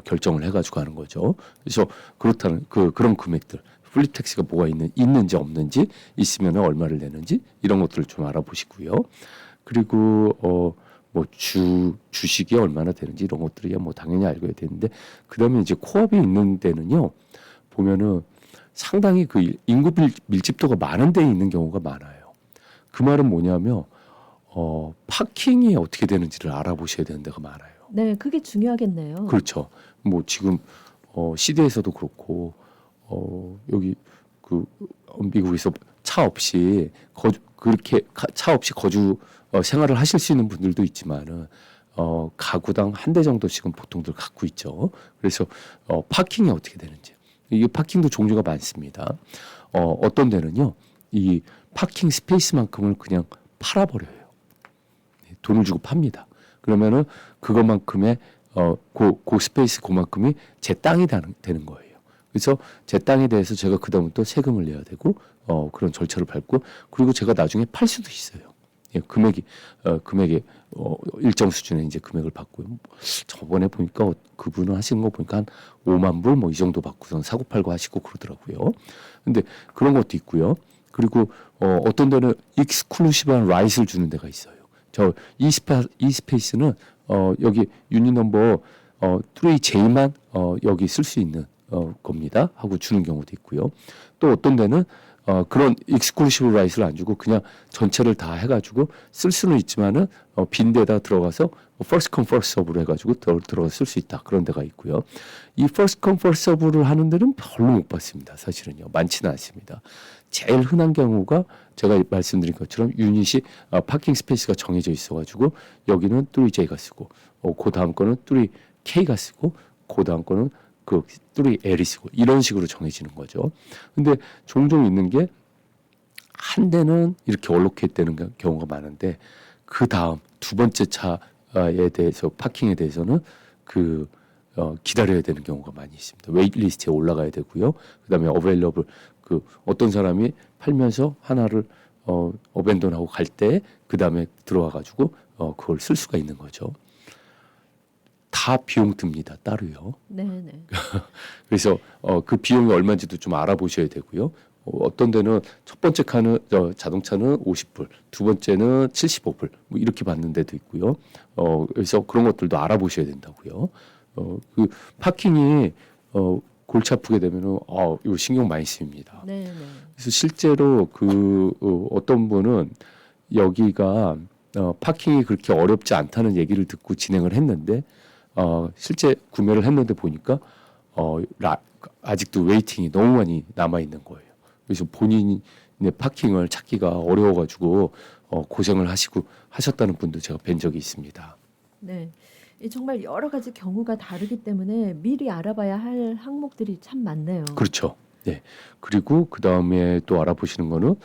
Speaker 2: 결정을 해가지고 하는 거죠. 그래서 그렇다는 그런 금액들, 플립 택스가 뭐가 있는지 없는지, 있으면 얼마를 내는지 이런 것들을 좀 알아보시고요. 그리고 뭐 주식이 얼마나 되는지 이런 것들이야 뭐 당연히 알고야 되는데, 그다음에 이제 코업이 있는 데는요, 보면은 상당히 그 인구 밀집도가 많은 데에 있는 경우가 많아요. 그 말은 뭐냐면 파킹이 어떻게 되는지를 알아보셔야 되는 데가 많아요.
Speaker 1: 네, 그게 중요하겠네요.
Speaker 2: 그렇죠. 뭐 지금 시대에서도 그렇고 여기 그 미국에서 차 없이 차 없이 거주 생활을 하실 수 있는 분들도 있지만은 가구당 한 대 정도씩은 보통들 갖고 있죠. 그래서 파킹이 어떻게 되는지, 이게 파킹도 종류가 많습니다. 어떤 데는요, 이 파킹 스페이스만큼을 그냥 팔아버려요. 돈을 주고 팝니다. 그러면은 그것만큼의 그 스페이스 그만큼이 제 땅이 되는 거예요. 그래서 제 땅에 대해서 제가 그다음부터 세금을 내야 되고 그런 절차를 밟고, 그리고 제가 나중에 팔 수도 있어요. 예, 금액의 일정 수준의 이제 금액을 받고요. 저번에 보니까 그분은 하시는 거 보니까 한 5만 불 뭐 이 정도 받고선 사고 팔고 하시고 그러더라고요. 근데 그런 것도 있고요. 그리고 어떤 데는 익스클루시브한 라이트를 주는 데가 있어요. 이 스페이스는 여기 유닛 넘버 3J만 여기 쓸 수 있는 겁니다 하고 주는 경우도 있고요. 또 어떤 데는 그런 익스클루시브 라이트를 안 주고 그냥 전체를 다 해가지고 쓸 수는 있지만은 빈 데다 들어가서 first come first serve로 해가지고 들어가 쓸 수 있다, 그런 데가 있고요. 이 first come first serve를 하는 데는 별로 못 봤습니다. 사실은요, 많지는 않습니다. 제일 흔한 경우가 제가 말씀드린 것처럼 유닛이 파킹 스페이스가 정해져 있어가지고 여기는 3J가 쓰고 그 다음 거는 3K가 쓰고 그 다음 거는 그 3L이 쓰고 이런 식으로 정해지는 거죠. 근데 종종 있는 게 한 대는 이렇게 얼로케이트 되는 경우가 많은데, 그 다음 두 번째 차에 대해서 파킹에 대해서는 기다려야 되는 경우가 많이 있습니다. 웨이트리스트에 올라가야 되고요. 그다음에 어베일러블, 어떤 사람이 팔면서 하나를 어벤던하고 갈 때 그다음에 들어와 가지고 그걸 쓸 수가 있는 거죠. 다 비용 듭니다, 따로요.
Speaker 1: 네네.
Speaker 2: 그래서 그 비용이 얼마인지도 좀 알아보셔야 되고요. 어떤 데는 첫 번째 자동차는 50불, 두 번째는 75불 뭐 이렇게 받는 데도 있고요. 그래서 그런 것들도 알아보셔야 된다고요. 그 파킹이 골치 아프게 되면은 이거 신경 많이 쓰입니다.
Speaker 1: 네네.
Speaker 2: 그래서 실제로 어떤 분은 여기가 파킹이 그렇게 어렵지 않다는 얘기를 듣고 진행을 했는데, 실제 구매를 했는데 보니까 아직도 웨이팅이 너무 많이 남아 있는 거예요. 그래서 본인의 파킹을 찾기가 어려워가지고 고생을 하셨다는 분도 제가 뵌 적이 있습니다.
Speaker 1: 네. 정말 여러 가지 경우가 다르기 때문에 미리 알아봐야 할 항목들이 참 많네요.
Speaker 2: 그렇죠. 네. 그리고 그 다음에 또 알아보시는 거는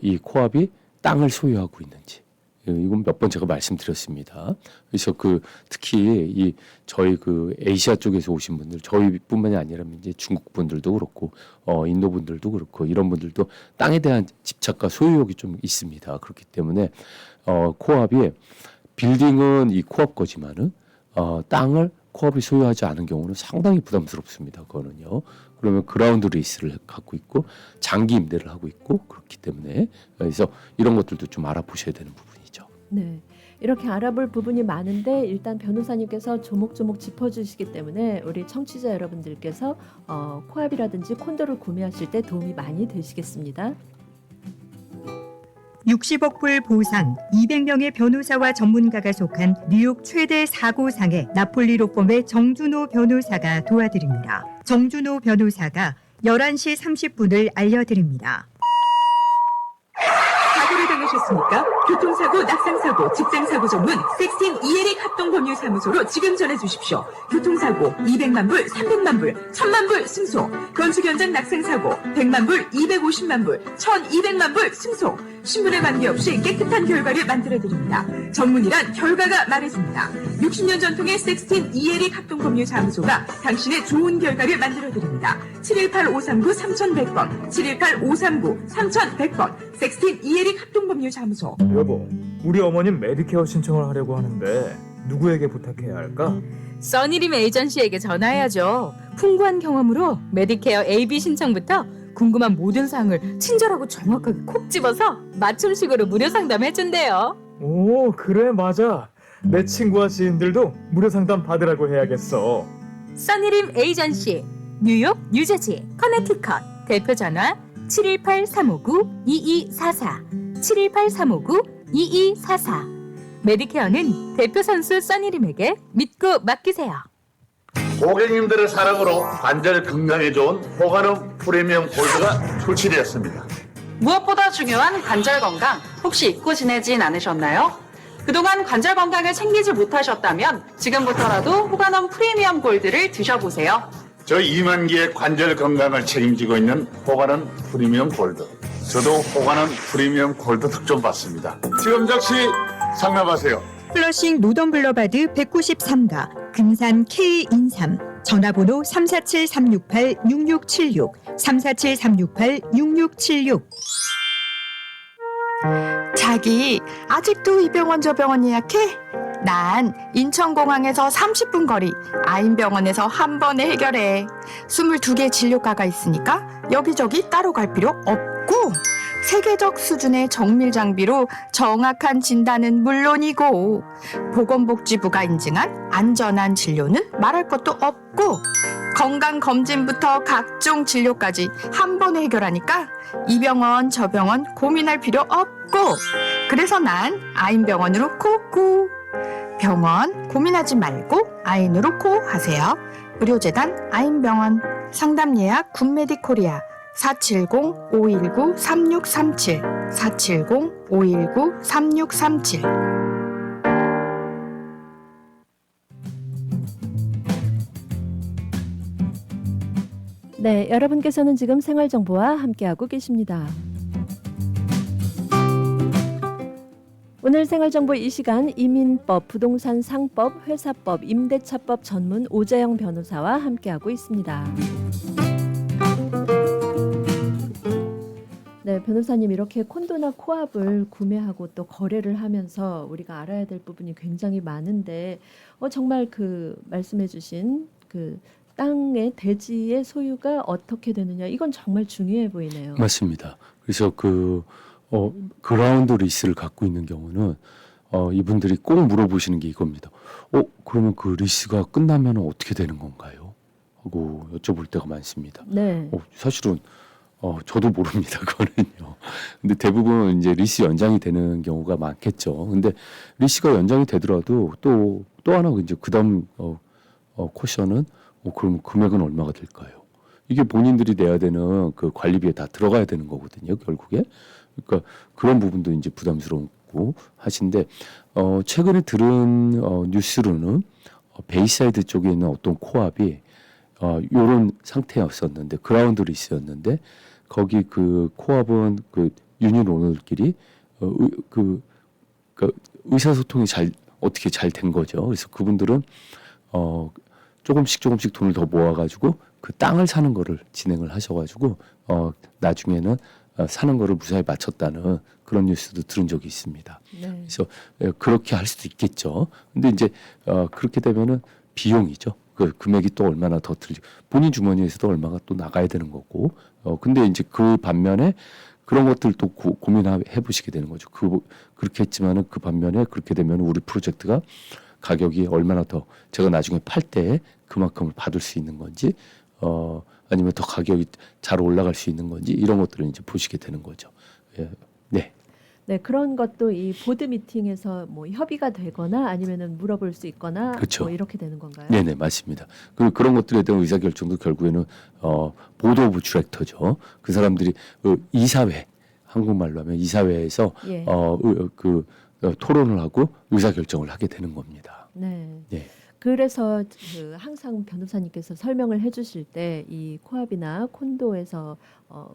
Speaker 2: 이 코압이 땅을 소유하고 있는지. 이건 몇 번 제가 말씀드렸습니다. 그래서 특히 저희 아시아 쪽에서 오신 분들, 저희뿐만이 아니라 이제 중국 분들도 그렇고 인도 분들도 그렇고 이런 분들도 땅에 대한 집착과 소유욕이 좀 있습니다. 그렇기 때문에 코압이 빌딩은 이 코압 거지만은 땅을 코압이 소유하지 않은 경우는 상당히 부담스럽습니다. 그거는요. 그러면 그라운드 리스를 갖고 있고 장기 임대를 하고 있고 그렇기 때문에, 그래서 이런 것들도 좀 알아보셔야 되는 부분이죠.
Speaker 1: 네. 이렇게 알아볼 부분이 많은데 일단 변호사님께서 조목조목 짚어주시기 때문에 우리 청취자 여러분들께서 코압이라든지 콘도를 구매하실 때 도움이 많이 되시겠습니다.
Speaker 5: 60억 불 보상, 200명의 변호사와 전문가가 속한 뉴욕 최대 사고상의 나폴리 로펌의 정준호 변호사가 도와드립니다. 정준호 변호사가 11시 30분을 알려드립니다.
Speaker 4: 사고를 당하셨습니까? 교통사고, 낙상사고, 직장사고 전문 섹스틴 이에릭 합동법률사무소로 지금 전해주십시오. 교통사고 200만 불, 300만 불, 1000만 불 승소. 건축 현장 낙상사고 100만 불, 250만 불, 1200만 불 승소. 신분에 관계없이 깨끗한 결과를 만들어드립니다. 전문이란 결과가 말해줍니다. 60년 전통의 섹스틴 이에릭 합동검유사무소가 당신의 좋은 결과를 만들어드립니다. 718-539-3100번, 718-539-3100번, 섹스틴 이에릭 합동검유사무소.
Speaker 7: 여보, 우리 어머님 메디케어 신청을 하려고 하는데 누구에게 부탁해야 할까?
Speaker 8: 써니림 에이전시에게 전화해야죠. 풍부한 경험으로 메디케어 AB 신청부터 궁금한 모든 사항을 친절하고 정확하게 콕 집어서 맞춤식으로 무료 상담해준대요.
Speaker 7: 오, 그래, 맞아. 내 친구와 지인들도 무료 상담 받으라고 해야겠어.
Speaker 8: 써니림 에이전시 뉴욕, 뉴저지, 커네티컷 대표 전화 718-359-2244 718-359-2244 메디케어는 대표 선수 써니림에게 믿고 맡기세요.
Speaker 9: 고객님들의 사랑으로 관절 건강에 좋은 호가름 프리미엄 골드가 출시되었습니다.
Speaker 10: 무엇보다 중요한 관절 건강 혹시 잊고 지내진 않으셨나요? 그동안 관절 건강을 챙기지 못하셨다면 지금부터라도 호가넘 프리미엄 골드를 드셔보세요.
Speaker 9: 저희 2만 개의 관절 건강을 책임지고 있는 호가름 프리미엄 골드. 저도 호가름 프리미엄 골드 특종 받습니다. 지금 즉시 상담하세요.
Speaker 5: 플러싱 노던블러바드 193가 금산 K인삼 전화번호 347-368-6676 347-368-6676.
Speaker 11: 자기 아직도 이 병원 저 병원 예약해? 난 인천공항에서 30분 거리 아인병원에서 한 번에 해결해. 22개 진료과가 있으니까 여기저기 따로 갈 필요 없고 세계적 수준의 정밀 장비로 정확한 진단은 물론이고 보건복지부가 인증한 안전한 진료는 말할 것도 없고 건강검진부터 각종 진료까지 한 번에 해결하니까 이 병원 저 병원 고민할 필요 없고 그래서 난 아인병원으로 코코. 병원 고민하지 말고 아인으로 코 하세요. 의료재단 아인병원. 상담 예약 굿메디코리아 470-519-3637 470-519-3637.
Speaker 1: 네, 여러분께서는 지금 생활정보와 함께하고 계십니다. 오늘 생활정보 이 시간 이민법, 부동산 상법, 회사법, 임대차법 전문 오재영 변호사와 함께하고 있습니다. 네, 변호사님 이렇게 콘도나 코압을 구매하고 또 거래를 하면서 우리가 알아야 될 부분이 굉장히 많은데 정말 그 말씀해주신 그 땅의 대지의 소유가 어떻게 되느냐 이건 정말 중요해 보이네요.
Speaker 2: 맞습니다. 그래서 그라운드 리스를 갖고 있는 경우는 이분들이 꼭 물어보시는 게 이겁니다. 그러면 그 리스가 끝나면 어떻게 되는 건가요? 하고 여쭤볼 때가 많습니다.
Speaker 1: 네.
Speaker 2: 사실은 저도 모릅니다. 그거는요. 근데 대부분 이제 리스 연장이 되는 경우가 많겠죠. 근데 리스가 연장이 되더라도 또 하나 이제 그다음 코션은 그럼 금액은 얼마가 될까요? 이게 본인들이 내야 되는 그 관리비에 다 들어가야 되는 거거든요. 결국에. 그러니까 그런 부분도 이제 부담스럽고 하신데 최근에 들은 뉴스로는 베이사이드 쪽에 있는 어떤 코압이 요런 상태였었는데 그라운드 리스였는데 거기 그 코압은 그 유닛 오너들끼리 의사소통이 어떻게 잘 된 거죠. 그래서 그분들은 조금씩 돈을 더 모아가지고 그 땅을 사는 거를 진행을 하셔가지고 나중에는 사는 거를 무사히 마쳤다는 그런 뉴스도 들은 적이 있습니다.
Speaker 1: 네.
Speaker 2: 그래서 그렇게 할 수도 있겠죠. 근데 이제 그렇게 되면은 비용이죠. 그 금액이 또 얼마나 더 들지 본인 주머니에서도 얼마가 또 나가야 되는 거고. 근데 이제 그 반면에 그런 것들도 고민해 보시게 되는 거죠. 그렇게 했지만은 그 반면에 그렇게 되면 우리 프로젝트가 가격이 얼마나 더 제가 나중에 팔 때 그만큼을 받을 수 있는 건지 아니면 더 가격이 잘 올라갈 수 있는 건지 이런 것들을 이제 보시게 되는 거죠. 네.
Speaker 1: 네, 그런 것도 이 보드 미팅에서 뭐 협의가 되거나 아니면은 물어볼 수 있거나
Speaker 2: 그렇죠.
Speaker 1: 뭐 이렇게 되는 건가요?
Speaker 2: 네네 맞습니다. 그리고 그런 것들에 대한 의사결정도 결국에는 보드 오브 디렉터죠. 그 사람들이 이사회 한국말로 하면 이사회에서
Speaker 1: 예.
Speaker 2: 토론을 하고 의사결정을 하게 되는 겁니다.
Speaker 1: 네.
Speaker 2: 네.
Speaker 1: 그래서 항상 변호사님께서 설명을 해주실 때 이 코압이나 콘도에서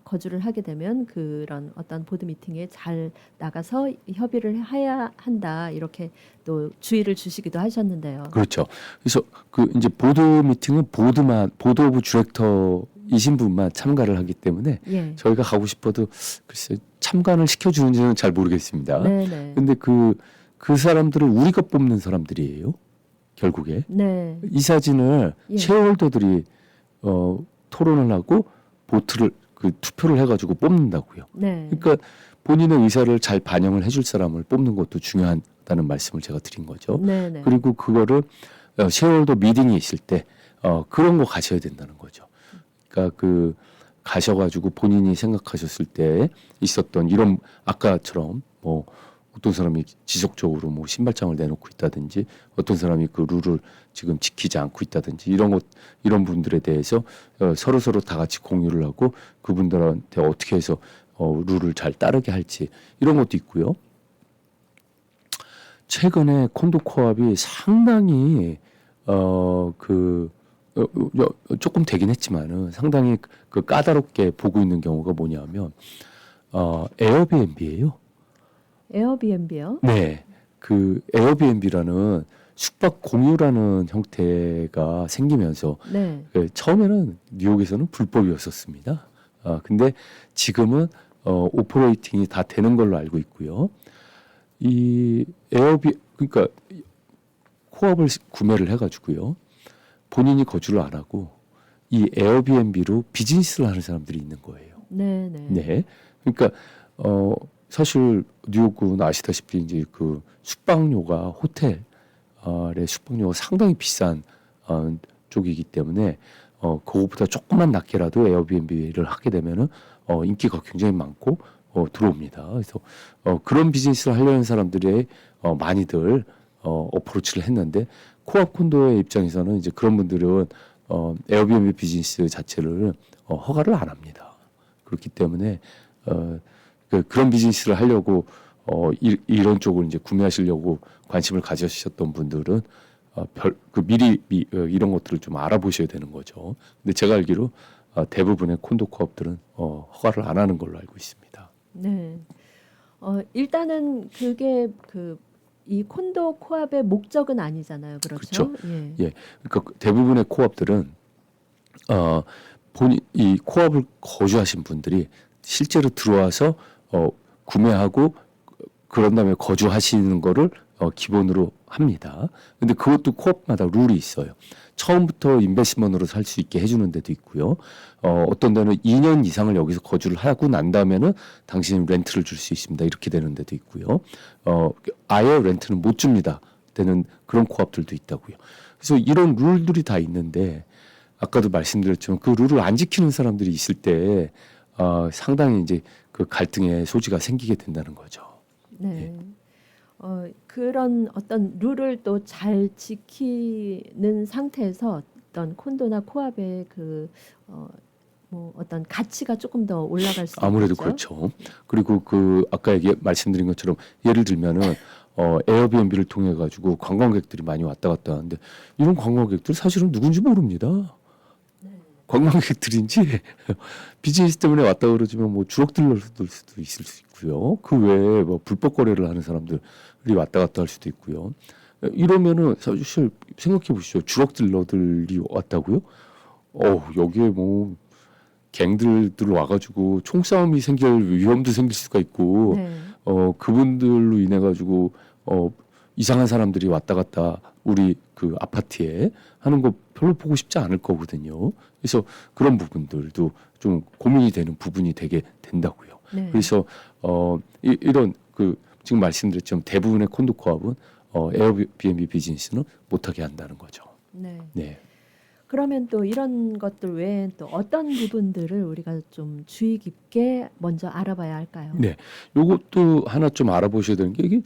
Speaker 1: 거주를 하게 되면 그런 어떤 보드 미팅에 잘 나가서 협의를 해야 한다 이렇게 또 주의를 주시기도 하셨는데요.
Speaker 2: 그렇죠. 그래서 그 이제 보드 미팅은 보드 오브 디렉터이신 분만 참가를 하기 때문에
Speaker 1: 예.
Speaker 2: 저희가 가고 싶어도 글쎄 참관을 시켜주는지는 잘 모르겠습니다.
Speaker 1: 네네.
Speaker 2: 근데 그 사람들을 우리가 뽑는 사람들이에요. 결국에
Speaker 1: 네.
Speaker 2: 이 사진을
Speaker 1: 예.
Speaker 2: 쉐어홀더들이 토론을 하고 보트를 투표를 해가지고 뽑는다고요.
Speaker 1: 네.
Speaker 2: 그러니까 본인의 의사를 잘 반영을 해줄 사람을 뽑는 것도 중요하다는 말씀을 제가 드린 거죠.
Speaker 1: 네네.
Speaker 2: 그리고 그거를 쉐어홀더 미팅이 있을 때 그런 거 가셔야 된다는 거죠. 그러니까 가셔가지고 본인이 생각하셨을 때 있었던 이런 아까처럼 뭐 어떤 사람이 지속적으로 뭐 신발장을 내놓고 있다든지 어떤 사람이 그 룰을 지금 지키지 않고 있다든지 이런 분들에 대해서 서로 다 같이 공유를 하고 그분들한테 어떻게 해서 룰을 잘 따르게 할지 이런 것도 있고요. 최근에 콘도 코압이 상당히 조금 되긴 했지만은 상당히 까다롭게 보고 있는 경우가 뭐냐면 에어비앤비예요.
Speaker 1: 에어비앤비요?
Speaker 2: 네, 그 에어비앤비라는 숙박 공유라는 형태가 생기면서
Speaker 1: 네.
Speaker 2: 처음에는 뉴욕에서는 불법이었었습니다. 근데 지금은 오퍼레이팅이 다 되는 걸로 알고 있고요. 이 그러니까 코업을 구매를 해가지고요. 본인이 거주를 안 하고 이 에어비앤비로 비즈니스를 하는 사람들이 있는 거예요.
Speaker 1: 네네.
Speaker 2: 네, 그러니까 사실 뉴욕은 아시다시피 이제 그 숙박료가 호텔의 숙박료가 상당히 비싼 쪽이기 때문에 그거보다 조금만 낮게라도 에어비앤비를 하게 되면은 인기가 굉장히 많고 들어옵니다. 그래서 그런 비즈니스를 하려는 사람들이 많이들 어프로치를 했는데 코압 콘도의 입장에서는 이제 그런 분들은 에어비앤비 비즈니스 자체를 허가를 안 합니다. 그렇기 때문에 그런 비즈니스를 하려고 이런 쪽을 이제 구매하시려고 관심을 가지셨던 분들은 미리 이런 것들을 좀 알아보셔야 되는 거죠. 근데 제가 알기로 대부분의 콘도 코업들은 허가를 안 하는 걸로 알고 있습니다.
Speaker 1: 네. 일단은 그게 이 콘도 코압의 목적은 아니잖아요. 그렇죠? 예.
Speaker 2: 그러니까 대부분의 코업들은 이 코업을 거주하신 분들이 실제로 들어와서 구매하고 그런 다음에 거주하시는 거를 기본으로 합니다. 근데 그것도 코업마다 룰이 있어요. 처음부터 인베스트먼트로 살 수 있게 해주는 데도 있고요. 어떤 데는 2년 이상을 여기서 거주를 하고 난 다음에는 당신이 렌트를 줄 수 있습니다. 이렇게 되는 데도 있고요. 아예 렌트는 못 줍니다. 되는 그런 코업들도 있다고요. 그래서 이런 룰들이 다 있는데 아까도 말씀드렸지만 그 룰을 안 지키는 사람들이 있을 때 상당히 이제 그 갈등의 소지가 생기게 된다는 거죠.
Speaker 1: 네. 그런 어떤 룰을 또 잘 지키는 상태에서 어떤 콘도나 코압의 뭐 어떤 가치가 조금 더 올라갈 수
Speaker 2: 아무래도
Speaker 1: 있겠죠?
Speaker 2: 그렇죠. 그리고 아까 말씀드린 것처럼 예를 들면은 에어비앤비를 통해 가지고 관광객들이 많이 왔다 갔다 하는데 이런 관광객들 사실은 누군지 모릅니다. 관광객들인지 비즈니스 때문에 왔다 그러지만 뭐 주럭들러들 수도 있을 수 있고요. 그 외에 뭐 불법 거래를 하는 사람들이 왔다 갔다 할 수도 있고요. 이러면은 사실 생각해 보시죠. 주럭들러들이 왔다고요? 여기에 뭐 갱들 와가지고 총싸움이 생길 위험도 생길 수가 있고
Speaker 1: 네.
Speaker 2: 그분들로 인해 가지고 이상한 사람들이 왔다 갔다 우리 그 아파트에 하는 거 별로 보고 싶지 않을 거거든요. 그래서 그런 부분들도 좀 고민이 되는 부분이 되게 된다고요.
Speaker 1: 네.
Speaker 2: 그래서 이런 지금 말씀드렸지만 대부분의 콘도 코압은 에어비앤비 비즈니스는 못하게 한다는 거죠.
Speaker 1: 네.
Speaker 2: 네.
Speaker 1: 그러면 또 이런 것들 외에 또 어떤 부분들을 우리가 좀 주의 깊게 먼저 알아봐야 할까요?
Speaker 2: 네, 요것도 하나 좀 알아보셔야 되는 게 이게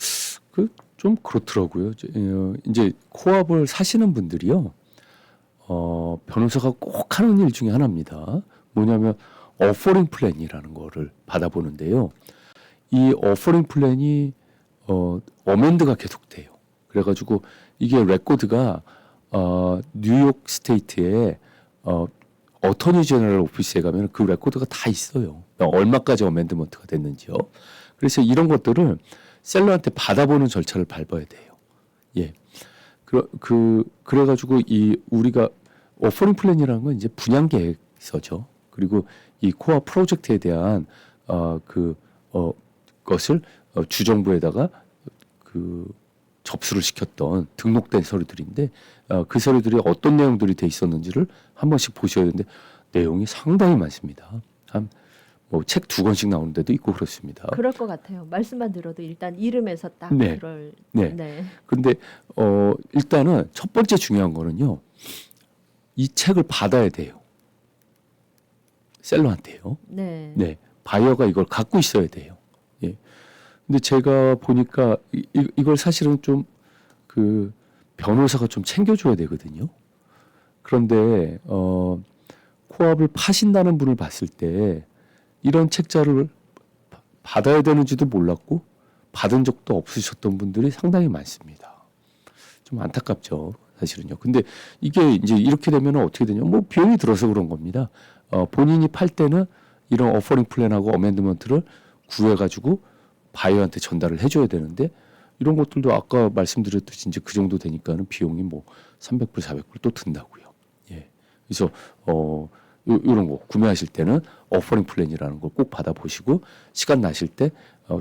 Speaker 2: 좀 그렇더라고요. 이제 코압을 사시는 분들이요, 변호사가 꼭 하는 일 중에 하나입니다. 뭐냐면 어퍼링 플랜이라는 거를 받아보는데요. 이 어퍼링 플랜이 어멘드가 계속돼요. 그래가지고 이게 레코드가 뉴욕 스테이트에 어터니 제너럴 오피스에 가면 그 레코드가 다 있어요. 얼마까지 어멘드먼트가 됐는지요. 그래서 이런 것들을 셀러한테 받아보는 절차를 밟아야 돼요. 예. 그래가지고 우리가 오퍼링 플랜이라는 건 이제 분양 계획서죠. 그리고 이 코어 프로젝트에 대한 것을 주정부에다가 접수를 시켰던 등록된 서류들인데 그 서류들이 어떤 내용들이 돼 있었는지를 한 번씩 보셔야 되는데 내용이 상당히 많습니다. 한 뭐 책 2권씩 나오는 데도 있고 그렇습니다.
Speaker 1: 그럴 것 같아요. 말씀만 들어도 일단 이름에서 딱
Speaker 2: 네.
Speaker 1: 그럴.
Speaker 2: 네.
Speaker 1: 네.
Speaker 2: 근데 일단은 첫 번째 중요한 거는요. 이 책을 받아야 돼요. 셀러한테요.
Speaker 1: 네.
Speaker 2: 네. 바이어가 이걸 갖고 있어야 돼요. 예. 근데 제가 보니까 이걸 사실은 좀 변호사가 좀 챙겨줘야 되거든요. 그런데 코업을 파신다는 분을 봤을 때 이런 책자를 받아야 되는지도 몰랐고 받은 적도 없으셨던 분들이 상당히 많습니다. 좀 안타깝죠, 사실은요. 근데 이게 이제 이렇게 되면 어떻게 되냐? 뭐 비용이 들어서 그런 겁니다. 본인이 팔 때는 이런 오퍼링 플랜하고 어멘드먼트를 구해가지고 바이어한테 전달을 해줘야 되는데 이런 것들도 아까 말씀드렸듯이 이제 그 정도 되니까는 비용이 뭐 300불, 400불 또 든다고요. 예. 그래서 이런 거 구매하실 때는 오퍼링 플랜이라는 걸 꼭 받아보시고 시간 나실 때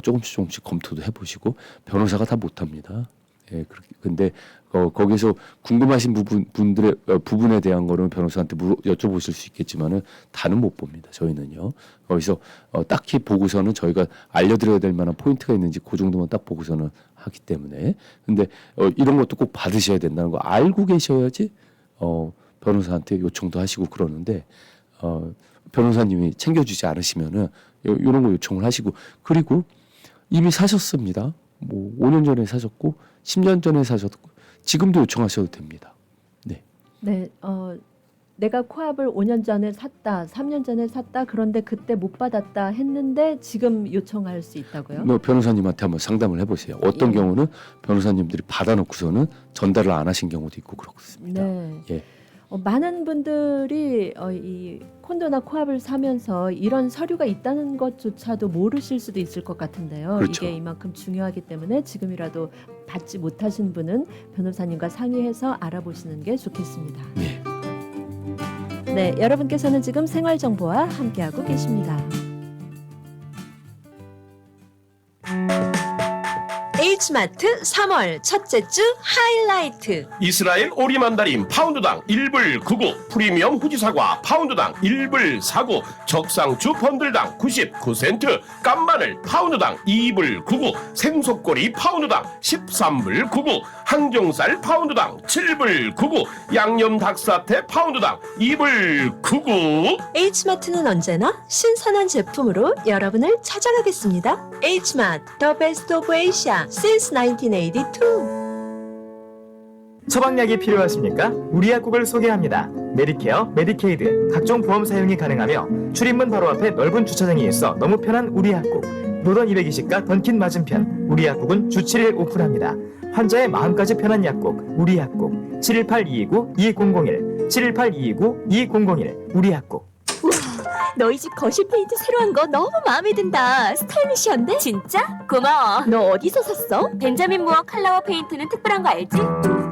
Speaker 2: 조금씩 검토도 해보시고 변호사가 다 못합니다. 예, 근데 거기서 궁금하신 부분에 대한 거는 변호사한테 여쭤보실 수 있겠지만은 다는 못 봅니다. 저희는요. 거기서 딱히 보고서는 저희가 알려드려야 될 만한 포인트가 있는지 그 정도만 딱 보고서는 하기 때문에. 근데 이런 것도 꼭 받으셔야 된다는 거 알고 계셔야지 변호사한테 요청도 하시고 그러는데 변호사님이 챙겨주지 않으시면은 이런 거 요청을 하시고 그리고 이미 사셨습니다. 뭐 5년 전에 사셨고 10년 전에 사셨고 지금도 요청하셔도 됩니다. 네.
Speaker 1: 네. 내가 코압을 5년 전에 샀다, 3년 전에 샀다. 그런데 그때 못 받았다 했는데 지금 요청할 수 있다고요?
Speaker 2: 뭐 변호사님한테 한번 상담을 해보세요. 어떤
Speaker 1: 예.
Speaker 2: 경우는 변호사님들이 받아놓고서는 전달을 안 하신 경우도 있고 그렇습니다.
Speaker 1: 네.
Speaker 2: 예.
Speaker 1: 많은 분들이 이 콘도나 코압을 사면서 이런 서류가 있다는 것조차도 모르실 수도 있을 것 같은데요.
Speaker 2: 그렇죠.
Speaker 1: 이게 이만큼 중요하기 때문에 지금이라도 받지 못하신 분은 변호사님과 상의해서 알아보시는 게 좋겠습니다.
Speaker 2: 네.
Speaker 1: 네, 여러분께서는 지금 생활정보와 함께하고 계십니다. H마트 3월 첫째 주 하이라이트.
Speaker 6: 이스라엘 오리만다린 파운드당 1불 99, 프리미엄 후지사과 파운드당 1불 49, 적상추 번들당 99센트, 깐마늘 파운드당 2불 99, 생속꼬리 파운드당 13불 99, 항정살 파운드당 7불 99, 양념 닭사태 파운드당 2불 99.
Speaker 1: H마트는 언제나 신선한 제품으로 여러분을 찾아가겠습니다. H마트, The Best of Asia since 1982.
Speaker 7: 처방약이 필요하십니까? 우리 약국을 소개합니다. 메디케어, 메디케이드, 각종 보험 사용이 가능하며 출입문 바로 앞에 넓은 주차장이 있어 너무 편한 우리 약국. 노던 220가 던킨 맞은편. 우리 약국은 주 7일 오픈합니다. 환자의 마음까지 편한 약국. 우리 약국. 718-229-2001, 718-229-2001. 우리 약국.
Speaker 8: 너희 집 거실 페인트 새로 한 거 너무 마음에 든다. 스타일리시한데? 진짜? 고마워. 너 어디서 샀어? 벤자민 무어 칼라워 페인트는 특별한 거 알지?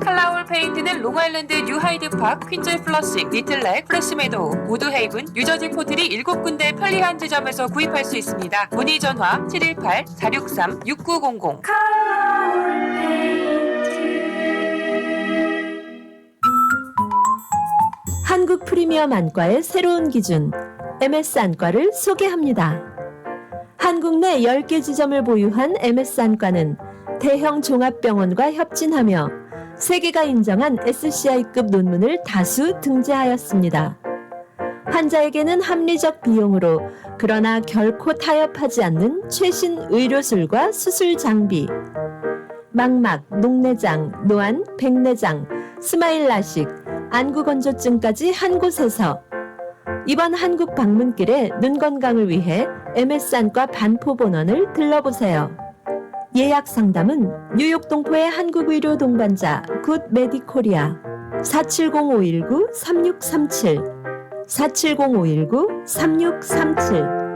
Speaker 4: 칼라울 페인트는 롱아일랜드 뉴하이드파크, 퀸즈 플러싱, 리틀렉, 프레시메도우, 우드헤이븐, 뉴저지 포트리 7군데 편리한 지점에서 구입할 수 있습니다. 문의 전화 718-463-6900.
Speaker 1: 한국 프리미엄 안과의 새로운 기준 MS 안과를 소개합니다. 한국 내 10개 지점을 보유한 MS 안과는 대형 종합병원과 협진하며 세계가 인정한 SCI급 논문을 다수 등재하였습니다. 환자에게는 합리적 비용으로 그러나 결코 타협하지 않는 최신 의료술과 수술 장비, 망막, 녹내장, 노안, 백내장, 스마일 라식, 안구건조증까지 한 곳에서 이번 한국 방문길에 눈 건강을 위해 MS안과 반포본원을 들러보세요. 예약 상담은 뉴욕 동포의 한국의료 동반자 굿 메디코리아 470-519-3637 470-519-3637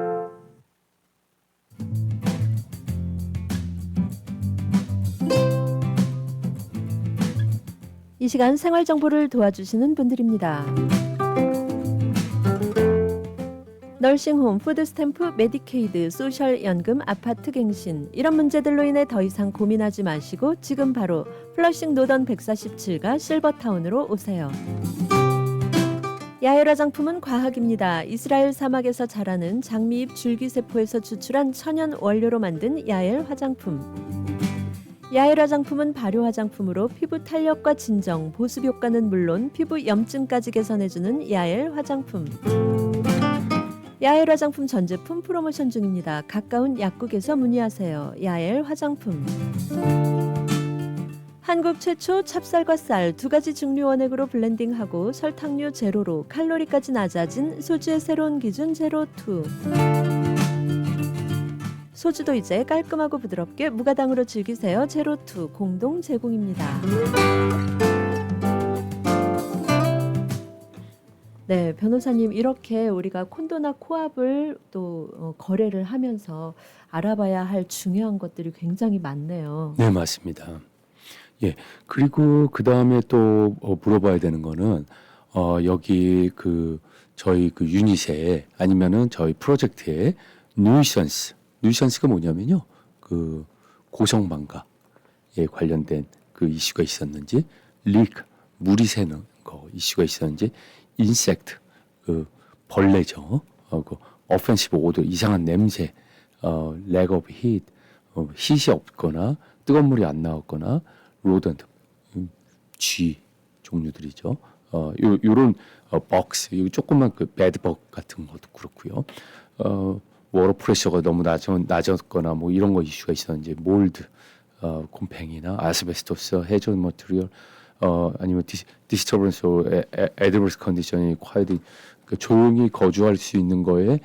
Speaker 1: 이 시간 생활 정보를 도와주시는 분들입니다. 널싱홈, 푸드스탬프, 메디케이드, 소셜연금, 아파트 갱신 이런 문제들로 인해 더 이상 고민하지 마시고 지금 바로 플러싱 노던 147가 실버타운으로 오세요. 야엘 화장품은 과학입니다. 이스라엘 사막에서 자라는 장미잎 줄기세포에서 추출한 천연 원료로 만든 야엘 화장품. 야엘 화장품은 발효 화장품으로 피부 탄력과 진정, 보습 효과는 물론 피부 염증까지 개선해주는 야엘 화장품. 야엘 화장품 전 제품 프로모션 중입니다. 가까운 약국에서 문의하세요. 야엘 화장품. 한국 최초 찹쌀과 쌀 두 가지 증류 원액으로 블렌딩하고 설탕류 제로로 칼로리까지 낮아진 소주의 새로운 기준 제로2. 소주도 이제 깔끔하고 부드럽게 무가당으로 즐기세요. 제로2 공동 제공입니다. 네, 변호사님 이렇게 우리가 콘도나 코압을 또 거래를 하면서 알아봐야 할 중요한 것들이 굉장히 많네요.
Speaker 2: 네, 맞습니다. 예, 그리고 그 다음에 또 물어봐야 되는 거는 여기 저희 유닛에 아니면은 저희 프로젝트에 누이션스가 뭐냐면요, 고성방가에 관련된 이슈가 있었는지, 리크 물이 새는 거 이슈가 있었는지, 인섹트 벌레죠, offensive odor 이상한 냄새, lack of heat hit이 없거나 뜨거운 물이 안 나왔거나 로던트 쥐 종류들이죠. 요런 bugs, 요 조그만 배드벅 같은 것도 그렇고요. 워터 프레셔가 너무 낮았거나 뭐 이런 거 이슈가 있었는지, 몰드, 곰팡이나 아스베스토스, 해존 머티리얼, 아니면 디스터번스, 애드버스 컨디션이 콰이드, 조용히 거주할 수 있는 거에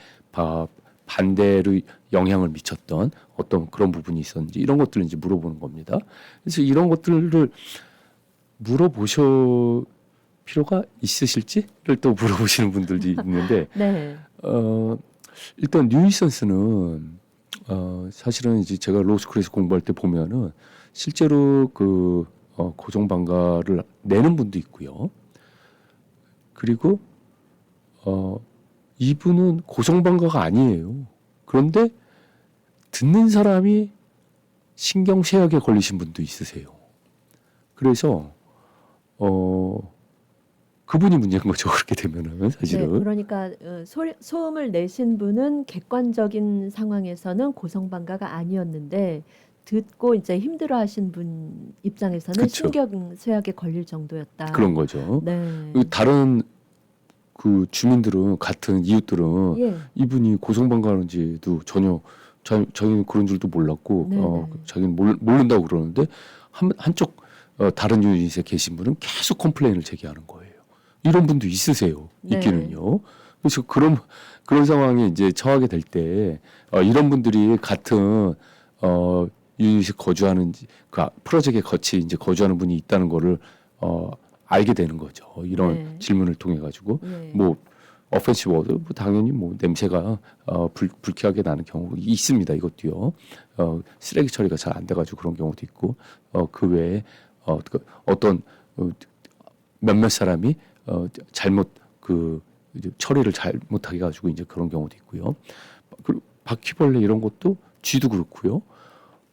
Speaker 2: 반대로 영향을 미쳤던 어떤 그런 부분이 있었는지 이런 것들을 이제 물어보는 겁니다. 그래서 이런 것들을 물어보실 필요가 있으실지를 또 물어보시는 분들도 있는데,
Speaker 1: 네.
Speaker 2: 일단 뉴이선스는 사실은 이제 제가 로스쿨에서 공부할 때 보면은 실제로 고성방가를 내는 분도 있고요. 그리고 이분은 고성방가가 아니에요. 그런데 듣는 사람이 신경쇠약에 걸리신 분도 있으세요. 그래서 그분이 문제인 거죠. 그렇게 되면은 사실은.
Speaker 1: 네, 그러니까 소음을 내신 분은 객관적인 상황에서는 고성방가가 아니었는데 듣고 이제 힘들어하신 분 입장에서는
Speaker 2: 그쵸.
Speaker 1: 신경쇠약에 걸릴 정도였다.
Speaker 2: 그런 거죠.
Speaker 1: 네.
Speaker 2: 다른 주민들은, 같은 이웃들은
Speaker 1: 예.
Speaker 2: 이분이 고성방가하는지도 전혀 자기는 그런 줄도 몰랐고,
Speaker 1: 네네.
Speaker 2: 자기는 모른다고 그러는데 한쪽 다른 유닛에 계신 분은 계속 컴플레인을 제기하는 거예요. 이런 분도 있으세요.
Speaker 1: 네.
Speaker 2: 있기는요. 그래서 그런 상황에 이제 처하게 될 때 이런 분들이 같은 유닛에 거주하는지, 프로젝트에 같이 이제 거주하는 분이 있다는 거를 알게 되는 거죠. 이런
Speaker 1: 네.
Speaker 2: 질문을 통해 가지고
Speaker 1: 네.
Speaker 2: 뭐 offensive odor, 당연히 뭐 냄새가 불쾌하게 나는 경우가 있습니다. 이것도요. 쓰레기 처리가 잘 안 돼가지고 그런 경우도 있고, 그 외에 어떤 몇몇 사람이 잘못 이제 처리를 잘못하게 가지고 이제 그런 경우도 있고요. 그리고 바퀴벌레 이런 것도 쥐도 그렇고요.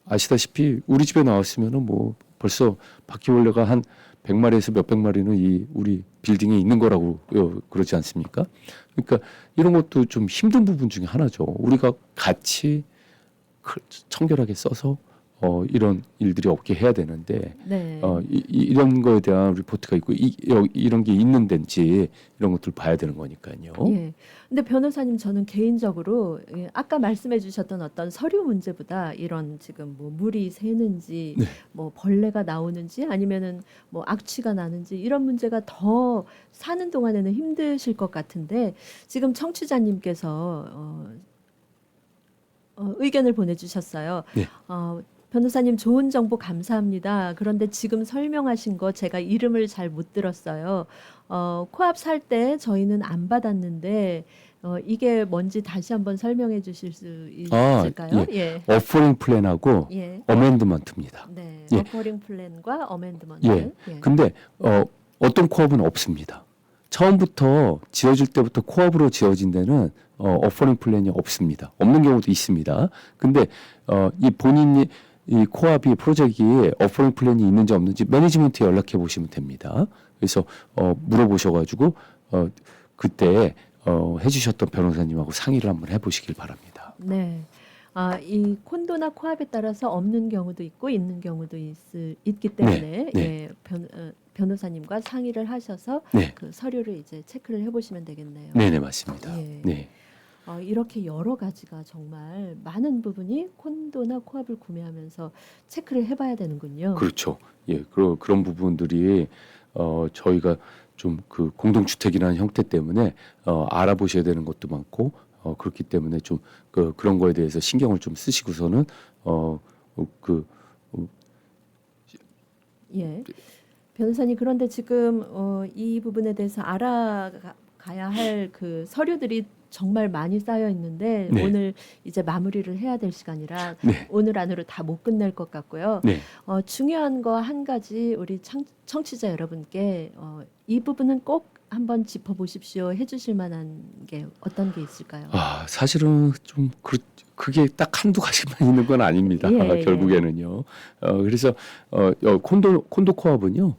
Speaker 2: 아시다시피 우리 집에 나왔으면은 뭐 벌써 바퀴벌레가 한 100마리에서 몇백 마리는 우리 빌딩에 있는 거라고 그러지 않습니까? 그러니까 이런 것도 좀 힘든 부분 중에 하나죠. 우리가 같이 청결하게 써서 이런 일들이 없게 해야 되는데,
Speaker 1: 네.
Speaker 2: 이런 거에 대한 리포트가 있고 이런 게 있는 데인지 이런 것들 봐야 되는 거니까요.
Speaker 1: 예. 근데 변호사님, 저는 개인적으로 아까 말씀해 주셨던 어떤 서류 문제보다 이런 지금 뭐 물이 새는지,
Speaker 2: 네.
Speaker 1: 뭐 벌레가 나오는지, 아니면은 뭐 악취가 나는지 이런 문제가 더 사는 동안에는 힘드실 것 같은데, 지금 청취자님께서 의견을 보내주셨어요.
Speaker 2: 네.
Speaker 1: 변호사님 좋은 정보 감사합니다. 그런데 지금 설명하신 거 제가 이름을 잘 못 들었어요. 코앞 살 때 저희는 안 받았는데 이게 뭔지 다시 한번 설명해 주실 수 있을까요? 예.
Speaker 2: 어퍼링 플랜하고
Speaker 1: 예.
Speaker 2: 어멘드먼트입니다.
Speaker 1: 네.
Speaker 2: 예.
Speaker 1: 어퍼링 플랜과 어멘드먼트.
Speaker 2: 예. 근데 어떤 코업은 없습니다. 처음부터 지어질 때부터 코업으로 지어진 데는 어퍼링 플랜이 없습니다. 없는 경우도 있습니다. 근데 이 본인이 이 코업이 프로젝트에 어퍼링 플랜이 있는지 없는지 매니지먼트에 연락해 보시면 됩니다. 그래서 물어보셔가지고 그때 해주셨던 변호사님하고 상의를 한번 해보시길 바랍니다.
Speaker 1: 네. 이 콘도나 코압에 따라서 없는 경우도 있고 있는 경우도 있기 때문에
Speaker 2: 네.
Speaker 1: 예, 변호사님과 상의를 하셔서
Speaker 2: 네.
Speaker 1: 그 서류를 이제 체크를 해보시면 되겠네요.
Speaker 2: 네네 맞습니다.
Speaker 1: 예.
Speaker 2: 네.
Speaker 1: 이렇게 여러 가지가 정말 많은 부분이 콘도나 코압을 구매하면서 체크를 해봐야 되는군요.
Speaker 2: 그렇죠. 예, 그런 부분들이 저희가 좀 그 공동주택이라는 형태 때문에 알아보셔야 되는 것도 많고 그렇기 때문에 좀 그런 거에 대해서 신경을 좀 쓰시고서는
Speaker 1: 예. 변호사님 그런데 지금 이 부분에 대해서 알아가야 할 그 서류들이 정말 많이 쌓여 있는데
Speaker 2: 네.
Speaker 1: 오늘 이제 마무리를 해야 될 시간이라
Speaker 2: 네.
Speaker 1: 오늘 안으로 다 못 끝낼 것 같고요.
Speaker 2: 네.
Speaker 1: 중요한 거 한 가지 우리 청취자 여러분께 이 부분은 꼭 한번 짚어보십시오 해주실 만한 게 어떤 게 있을까요?
Speaker 2: 사실은 좀 그게 딱 한두 가지만 있는 건 아닙니다.
Speaker 1: 예,
Speaker 2: 결국에는요. 그래서 콘도 코업은요.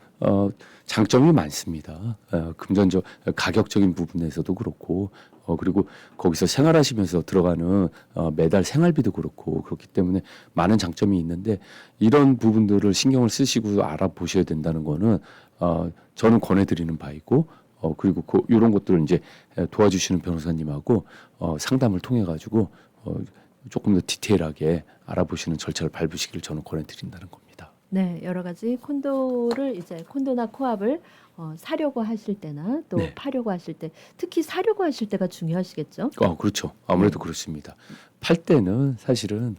Speaker 2: 장점이 많습니다. 금전적 가격적인 부분에서도 그렇고 그리고 거기서 생활하시면서 들어가는 매달 생활비도 그렇고 그렇기 때문에 많은 장점이 있는데 이런 부분들을 신경을 쓰시고 알아보셔야 된다는 거는 저는 권해드리는 바이고 그리고 이런 것들을 이제 도와주시는 변호사님하고 상담을 통해 가지고 조금 더 디테일하게 알아보시는 절차를 밟으시기를 저는 권해드린다는 겁니다.
Speaker 1: 네, 여러 가지 콘도나 코압을 사려고 하실 때나 또
Speaker 2: 네.
Speaker 1: 파려고 하실 때, 특히 사려고 하실 때가 중요하시겠죠?
Speaker 2: 그렇죠. 아무래도 그렇습니다. 팔 때는 사실은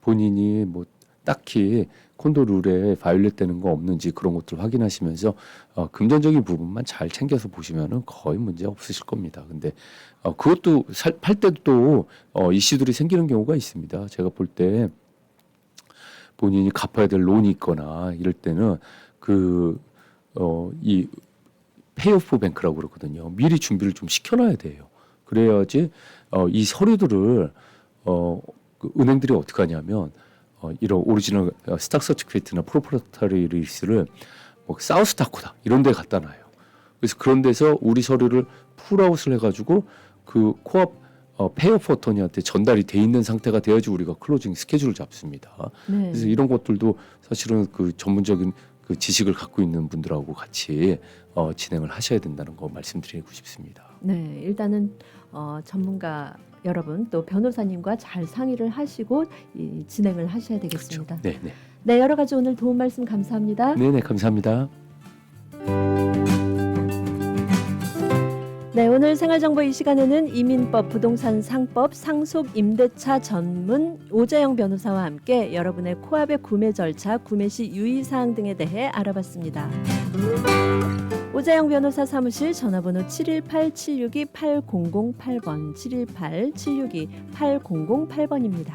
Speaker 2: 본인이 뭐 딱히 콘도 룰에 바이올렛되는 거 없는지 그런 것들 확인하시면서 금전적인 부분만 잘 챙겨서 보시면은 거의 문제 없으실 겁니다. 근데 그것도 팔 때도 또 이슈들이 생기는 경우가 있습니다. 제가 볼 때 본인이 갚아야 될 론이 있거나 이럴 때는 이 페이오프 뱅크라고 그러거든요. 미리 준비를 좀 시켜놔야 돼요. 그래야지 이 서류들을 그 은행들이 어떻게 하냐면 이런 오리지널 스탁 서티피케이트나 프로프라이터리 리스를 뭐 사우스다코다 이런 데 갖다 놔요. 그래서 그런 데서 우리 서류를 풀아웃을 해가지고 그 코업 페이오프 어터니한테 전달이 돼 있는 상태가 돼야지 우리가 클로징 스케줄을 잡습니다.
Speaker 1: 네.
Speaker 2: 그래서 이런 것들도 사실은 그 전문적인 그 지식을 갖고 있는 분들하고 같이 진행을 하셔야 된다는 거 말씀드리고 싶습니다.
Speaker 1: 네, 일단은 전문가 여러분 또 변호사님과 잘 상의를 하시고 진행을 하셔야 되겠습니다.
Speaker 2: 그렇죠. 네, 네.
Speaker 1: 네, 여러 가지 오늘 도움 말씀 감사합니다.
Speaker 2: 네, 네, 감사합니다.
Speaker 1: 네, 오늘 생활정보 이 시간에는 이민법, 부동산 상법, 상속 임대차 전문 오재영 변호사와 함께 여러분의 코압의 구매 절차, 구매 시 유의사항 등에 대해 알아봤습니다. 오재영 변호사 사무실 전화번호 718-762-8008번, 718-762-8008번입니다.